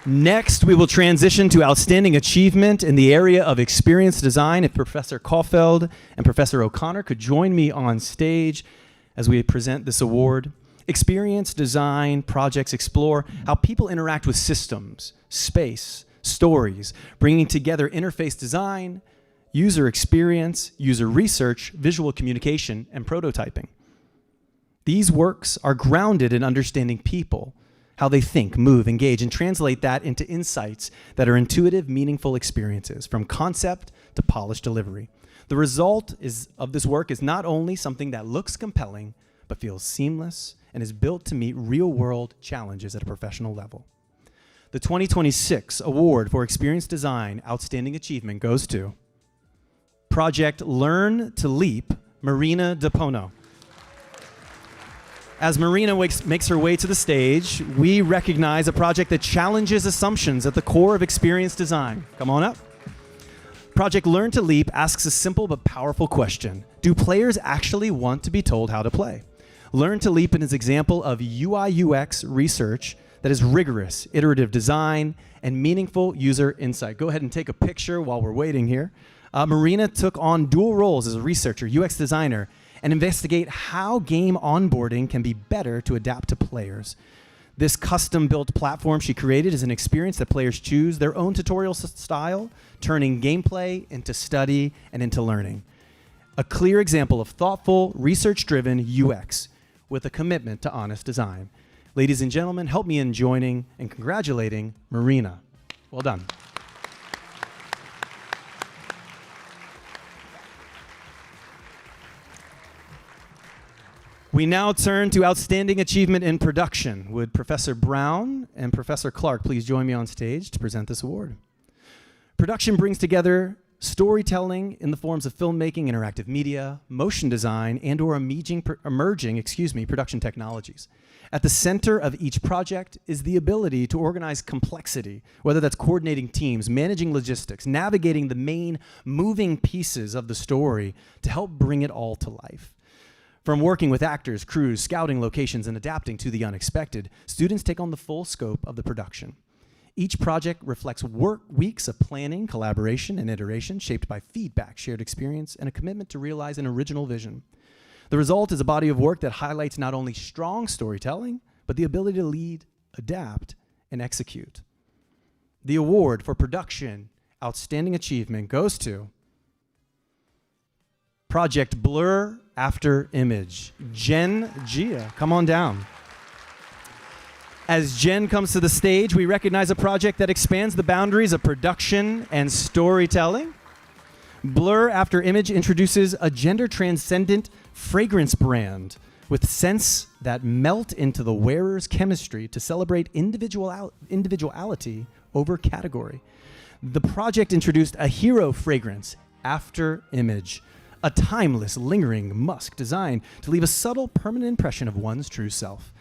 Next, we will transition to outstanding achievement in the area of experience design. If Professor Caulfield and Professor O'Connor could join me on stage as we present this award. Experience design projects explore how people interact with systems, space, stories, bringing together interface design, user experience, user research, visual communication, and prototyping. These works are grounded in understanding people, how they think, move, engage, and translate that into insights that are intuitive, meaningful experiences, from concept to polished delivery. The result of this work is not only something that looks compelling, but feels seamless and is built to meet real-world challenges at a professional level. The 2026 Award for Experience Design Outstanding Achievement goes to Project Learn to Leap, Marina DePono. As Marina makes her way to the stage, we recognize a project that challenges assumptions at the core of experience design. Come on up. Project Learn to Leap asks a simple but powerful question. Do players actually want to be told how to play? Learn to Leap is an example of UI/UX research that is rigorous, iterative design, and meaningful user insight. Go ahead and take a picture while we're waiting here. Marina took on dual roles as a researcher, UX designer, and investigate how game onboarding can be better to adapt to players. This custom-built platform she created is an experience that players choose their own tutorial style, turning gameplay into study and into learning. A clear example of thoughtful, research-driven UX with a commitment to honest design. Ladies and gentlemen, help me in joining and congratulating Marina. Well done. We now turn to outstanding achievement in production. Would Professor Brown and Professor Clark please join me on stage to present this award? Production brings together storytelling in the forms of filmmaking, interactive media, motion design, and/or emerging production technologies. At the center of each project is the ability to organize complexity, whether that's coordinating teams, managing logistics, navigating the main moving pieces of the story to help bring it all to life. From working with actors, crews, scouting locations, and adapting to the unexpected, students take on the full scope of the production. Each project reflects weeks of planning, collaboration, and iteration shaped by feedback, shared experience, and a commitment to realize an original vision. The result is a body of work that highlights not only strong storytelling, but the ability to lead, adapt, and execute. The award for production outstanding achievement goes to Project Blur After Image. Jen Gia, come on down. As Jen comes to the stage, we recognize a project that expands the boundaries of production and storytelling. Blur After Image introduces a gender-transcendent fragrance brand with scents that melt into the wearer's chemistry to celebrate individuality over category. The project introduced a hero fragrance, After Image, a timeless, lingering musk designed to leave a subtle, permanent impression of one's true self.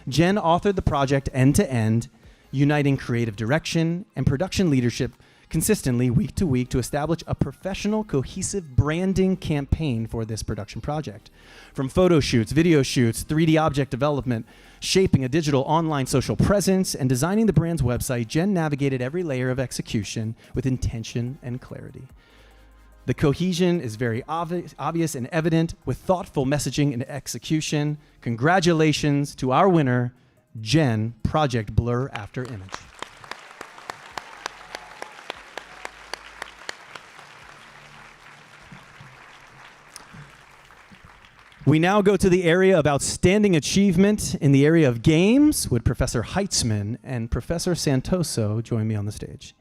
Jen authored the project end-to-end, uniting creative direction and production leadership consistently week to week to establish a professional, cohesive branding campaign for this production project. From photo shoots, video shoots, 3D object development, shaping a digital online social presence, and designing the brand's website, Jen navigated every layer of execution with intention and clarity. The cohesion is very obvious and evident with thoughtful messaging and execution. Congratulations to our winner, Jen, Project Blur After Image. We now go to the area of outstanding achievement in the area of games. Would Professor Heitzman and Professor Santoso join me on the stage?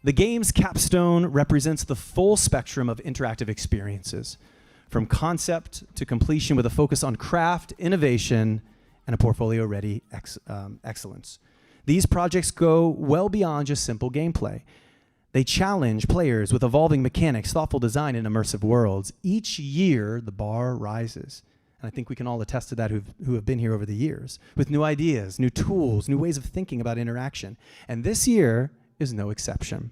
The games capstone represents the full spectrum of interactive experiences, from concept to completion with a focus on craft, innovation, and a portfolio-ready excellence. These projects go well beyond just simple gameplay. They challenge players with evolving mechanics, thoughtful design, and immersive worlds. Each year, the bar rises. And I think we can all attest to that who have been here over the years, with new ideas, new tools, new ways of thinking about interaction. And this year is no exception.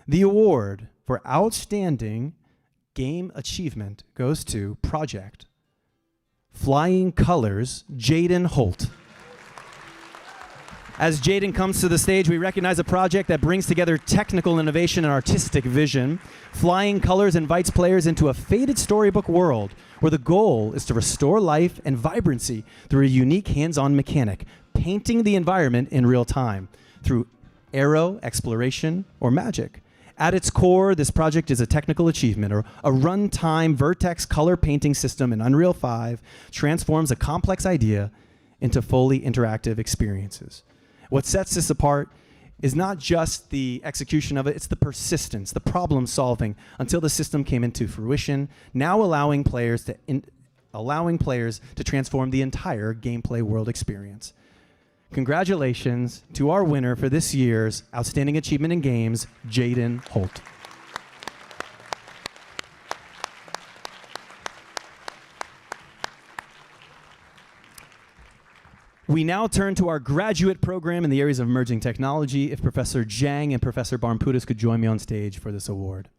The award for outstanding game achievement goes to Project Flying Colors, Jaden Holt. As Jaden comes to the stage, we recognize a project that brings together technical innovation and artistic vision. Flying Colors invites players into a faded storybook world where the goal is to restore life and vibrancy through a unique hands-on mechanic, painting the environment in real time through aero, exploration, or magic. At its core, this project is a technical achievement, or a runtime vertex color painting system in Unreal 5 transforms a complex idea into fully interactive experiences. What sets this apart is not just the execution of it, it's the persistence, the problem solving until the system came into fruition, now allowing players to transform the entire gameplay world experience. Congratulations to our winner for this year's Outstanding Achievement in Games, Jaden Holt. We now turn to our graduate program in the areas of emerging technology. If Professor Zhang and Professor Barmputis could join me on stage for this award.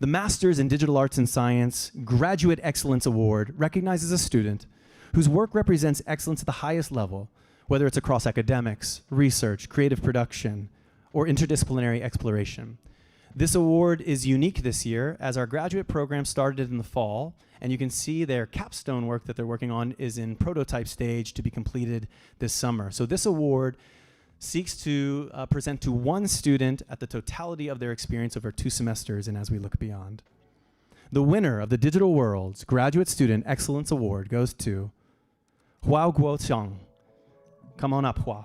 The Masters in Digital Arts and Science Graduate Excellence Award recognizes a student whose work represents excellence at the highest level, whether it's across academics, research, creative production, or interdisciplinary exploration. This award is unique this year as our graduate program started in the fall, and you can see their capstone work that they're working on is in prototype stage to be completed this summer. So this award seeks to present to one student at the totality of their experience over 2 semesters and as we look beyond. The winner of the Digital Worlds Graduate Student Excellence Award goes to Hua Guoqiang. Come on up, Hua.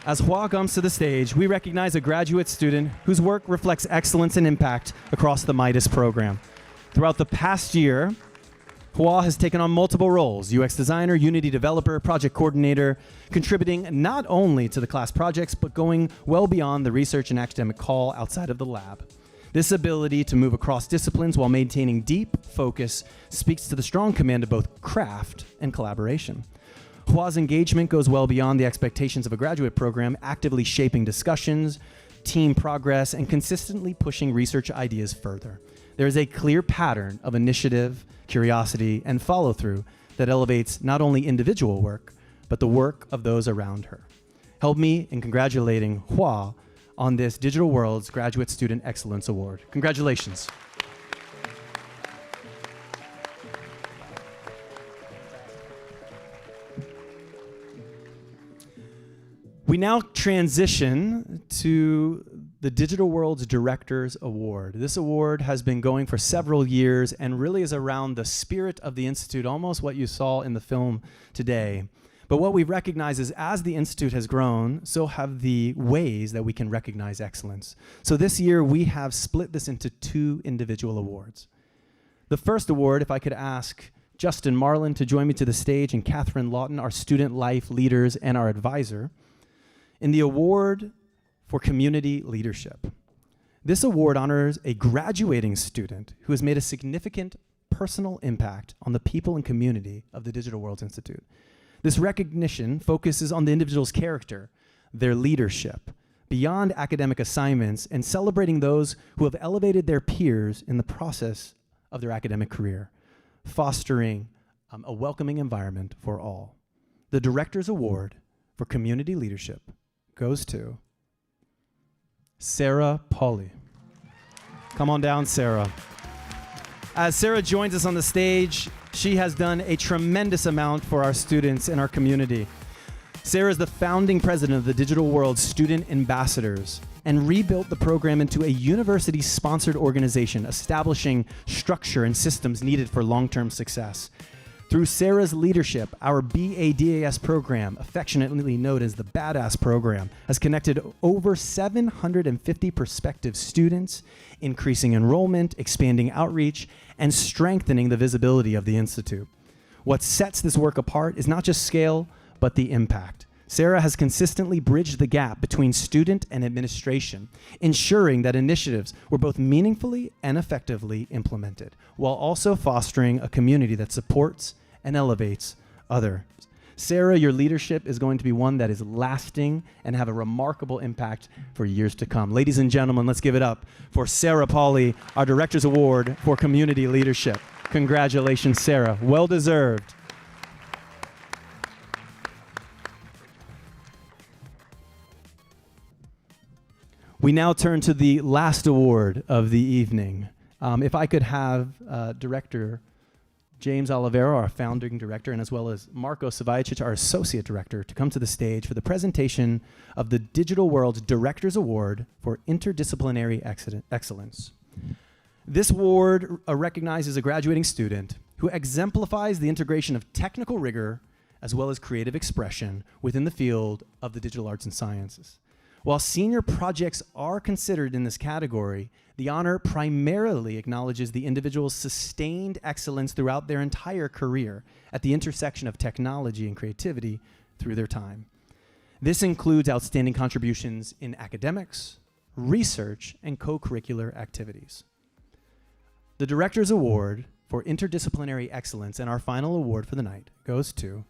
As Hua comes to the stage, we recognize a graduate student whose work reflects excellence and impact across the Midas program. Throughout the past year, Hua has taken on multiple roles: UX designer, Unity developer, project coordinator, contributing not only to the class projects, but going well beyond the research and academic call outside of the lab. This ability to move across disciplines while maintaining deep focus speaks to the strong command of both craft and collaboration. Hua's engagement goes well beyond the expectations of a graduate program, actively shaping discussions, team progress, and consistently pushing research ideas further. There is a clear pattern of initiative, curiosity, and follow-through that elevates not only individual work, but the work of those around her. Help me in congratulating Hua on this Digital Worlds Graduate Student Excellence Award. Congratulations. We now transition to the Digital Worlds Directors Award. This award has been going for several years and really is around the spirit of the Institute, almost what you saw in the film today. But what we recognize is as the Institute has grown, so have the ways that we can recognize excellence. So this year we have split this into 2 individual awards. The first award, if I could ask Justin Marlin to join me to the stage, and Catherine Lawton, our student life leaders and our advisor, in the award for community leadership. This award honors a graduating student who has made a significant personal impact on the people and community of the Digital Worlds Institute. This recognition focuses on the individual's character, their leadership, beyond academic assignments, and celebrating those who have elevated their peers in the process of their academic career, fostering a welcoming environment for all. The Director's Award for Community Leadership goes to Sarah Pauly. Come on down, Sarah. As Sarah joins us on the stage, she has done a tremendous amount for our students in our community. Sarah is the founding president of the Digital World Student Ambassadors and rebuilt the program into a university-sponsored organization, establishing structure and systems needed for long-term success. Through Sarah's leadership, our BADAS program, affectionately known as the Badass program, has connected over 750 prospective students, increasing enrollment, expanding outreach, and strengthening the visibility of the Institute. What sets this work apart is not just scale, but the impact. Sarah has consistently bridged the gap between student and administration, ensuring that initiatives were both meaningfully and effectively implemented, while also fostering a community that supports and elevates others. Sarah, your leadership is going to be one that is lasting and have a remarkable impact for years to come. Ladies and gentlemen, let's give it up for Sarah Pauly, our Director's Award for Community Leadership. Congratulations, Sarah. Well deserved. We now turn to the last award of the evening. If I could have Director James Olivero, our founding director, and as well as Marco Savajicic, our associate director, to come to the stage for the presentation of the Digital World Director's Award for Interdisciplinary Excellence. This award recognizes a graduating student who exemplifies the integration of technical rigor as well as creative expression within the field of the digital arts and sciences. While senior projects are considered in this category, the honor primarily acknowledges the individual's sustained excellence throughout their entire career at the intersection of technology and creativity through their time. This includes outstanding contributions in academics, research, and co-curricular activities. The Director's Award for Interdisciplinary Excellence and our final award for the night goes to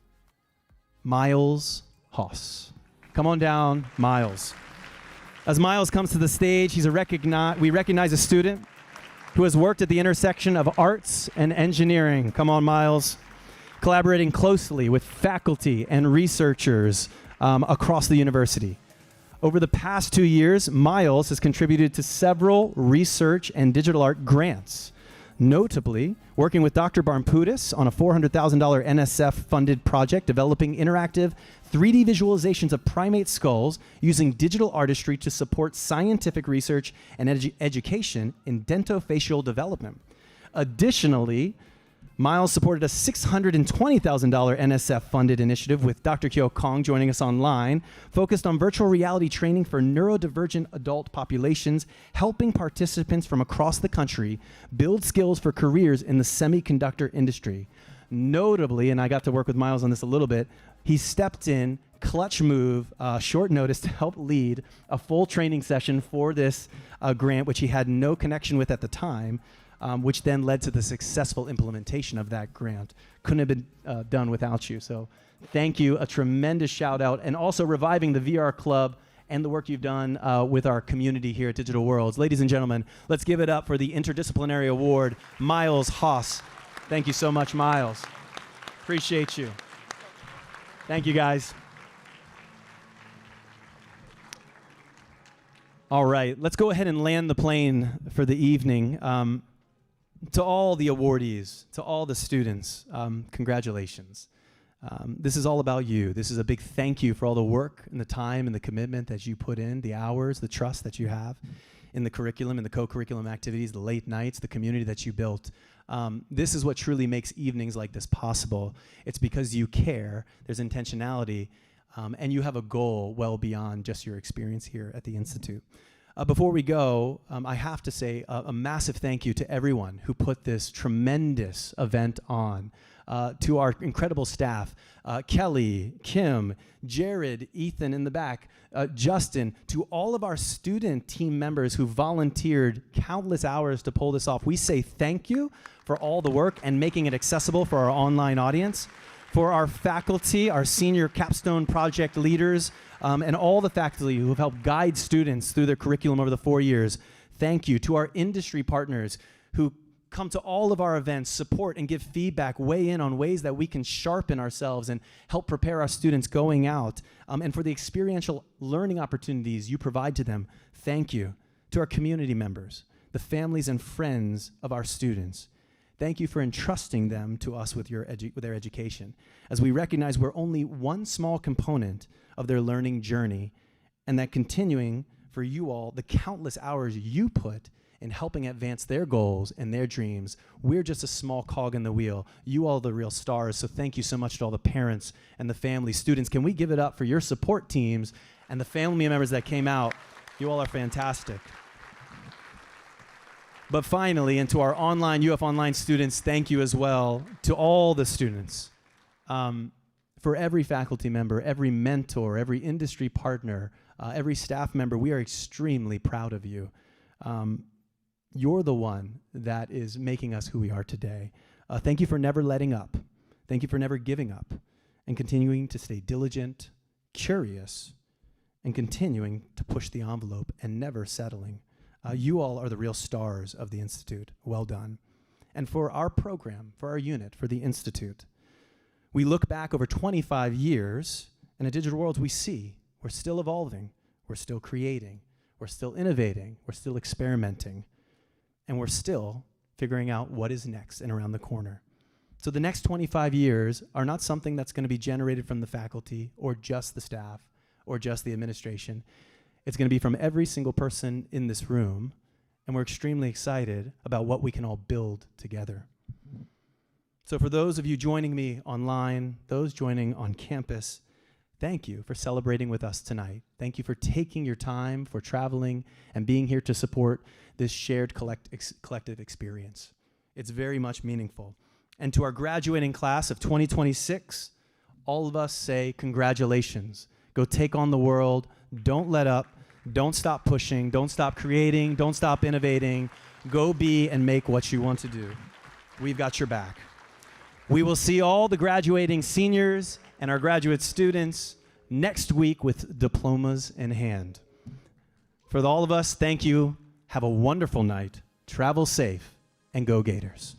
Miles Haas. Come on down, Miles. As Miles comes to the stage, we recognize a student who has worked at the intersection of arts and engineering. Come on, Miles. Collaborating closely with faculty and researchers across the university. Over the past 2 years, Miles has contributed to several research and digital art grants, notably working with Dr. Barmpudis on a $400,000 NSF-funded project developing interactive 3D visualizations of primate skulls using digital artistry to support scientific research and education in dentofacial development. Additionally, Miles supported a $620,000 NSF-funded initiative with Dr. Kyo Kong joining us online, focused on virtual reality training for neurodivergent adult populations, helping participants from across the country build skills for careers in the semiconductor industry. Notably, and I got to work with Miles on this a little bit, he stepped in, clutch move, short notice to help lead a full training session for this grant, which he had no connection with at the time, which then led to the successful implementation of that grant. Couldn't have been done without you. So thank you, a tremendous shout out, and also reviving the VR Club and the work you've done with our community here at Digital Worlds. Ladies and gentlemen, let's give it up for the Interdisciplinary Award, Miles Haas. Thank you so much, Miles. Appreciate you. Thank you, guys. All right, let's go ahead and land the plane for the evening. To all the awardees, to all the students, congratulations. This is all about you. This is a big thank you for all the work and the time and the commitment that you put in, the hours, the trust that you have in the curriculum and the co-curriculum activities, the late nights, the community that you built. This is what truly makes evenings like this possible. It's because you care, there's intentionality, and you have a goal well beyond just your experience here at the Institute. Before we go, I have to say a massive thank you to everyone who put this tremendous event on. To our incredible staff, Kelly, Kim, Jared, Ethan in the back, Justin, to all of our student team members who volunteered countless hours to pull this off. We say thank you for all the work and making it accessible for our online audience. For our faculty, our senior capstone project leaders, and all the faculty who have helped guide students through their curriculum over the 4 years, thank you. To our industry partners who come to all of our events, support and give feedback, weigh in on ways that we can sharpen ourselves and help prepare our students going out, and for the experiential learning opportunities you provide to them, thank you. To our community members, the families and friends of our students, Thank you for entrusting them to us with their education, as we recognize we're only one small component of their learning journey, and that continuing for you all the countless hours you put in helping advance their goals and their dreams. We're just a small cog in the wheel. You all are the real stars, so thank you so much to all the parents and the families. Students, can we give it up for your support teams and the family members that came out? You all are fantastic. But finally, and to our online, UF Online students, thank you as well to all the students. For every faculty member, every mentor, every industry partner, every staff member, we are extremely proud of you. You're the one that is making us who we are today. Thank you for never letting up. Thank you for never giving up and continuing to stay diligent, curious, and continuing to push the envelope and never settling. You all are the real stars of the Institute. Well done. And for our program, for our unit, for the Institute, we look back over 25 years, and at Digital Worlds we see we're still evolving, we're still creating, we're still innovating, we're still experimenting, and we're still figuring out what is next and around the corner. So the next 25 years are not something that's going to be generated from the faculty or just the staff or just the administration. It's going to be from every single person in this room, and we're extremely excited about what we can all build together. So for those of you joining me online, those joining on campus, thank you for celebrating with us tonight. Thank you for taking your time, for traveling, and being here to support this shared collective experience. It's very much meaningful. And to our graduating class of 2026, all of us say congratulations. Go take on the world. Don't let up. Don't stop pushing. Don't stop creating. Don't stop innovating. Go be and make what you want to do. We've got your back. We will see all the graduating seniors and our graduate students next week with diplomas in hand. For all of us, thank you. Have a wonderful night. Travel safe and go Gators.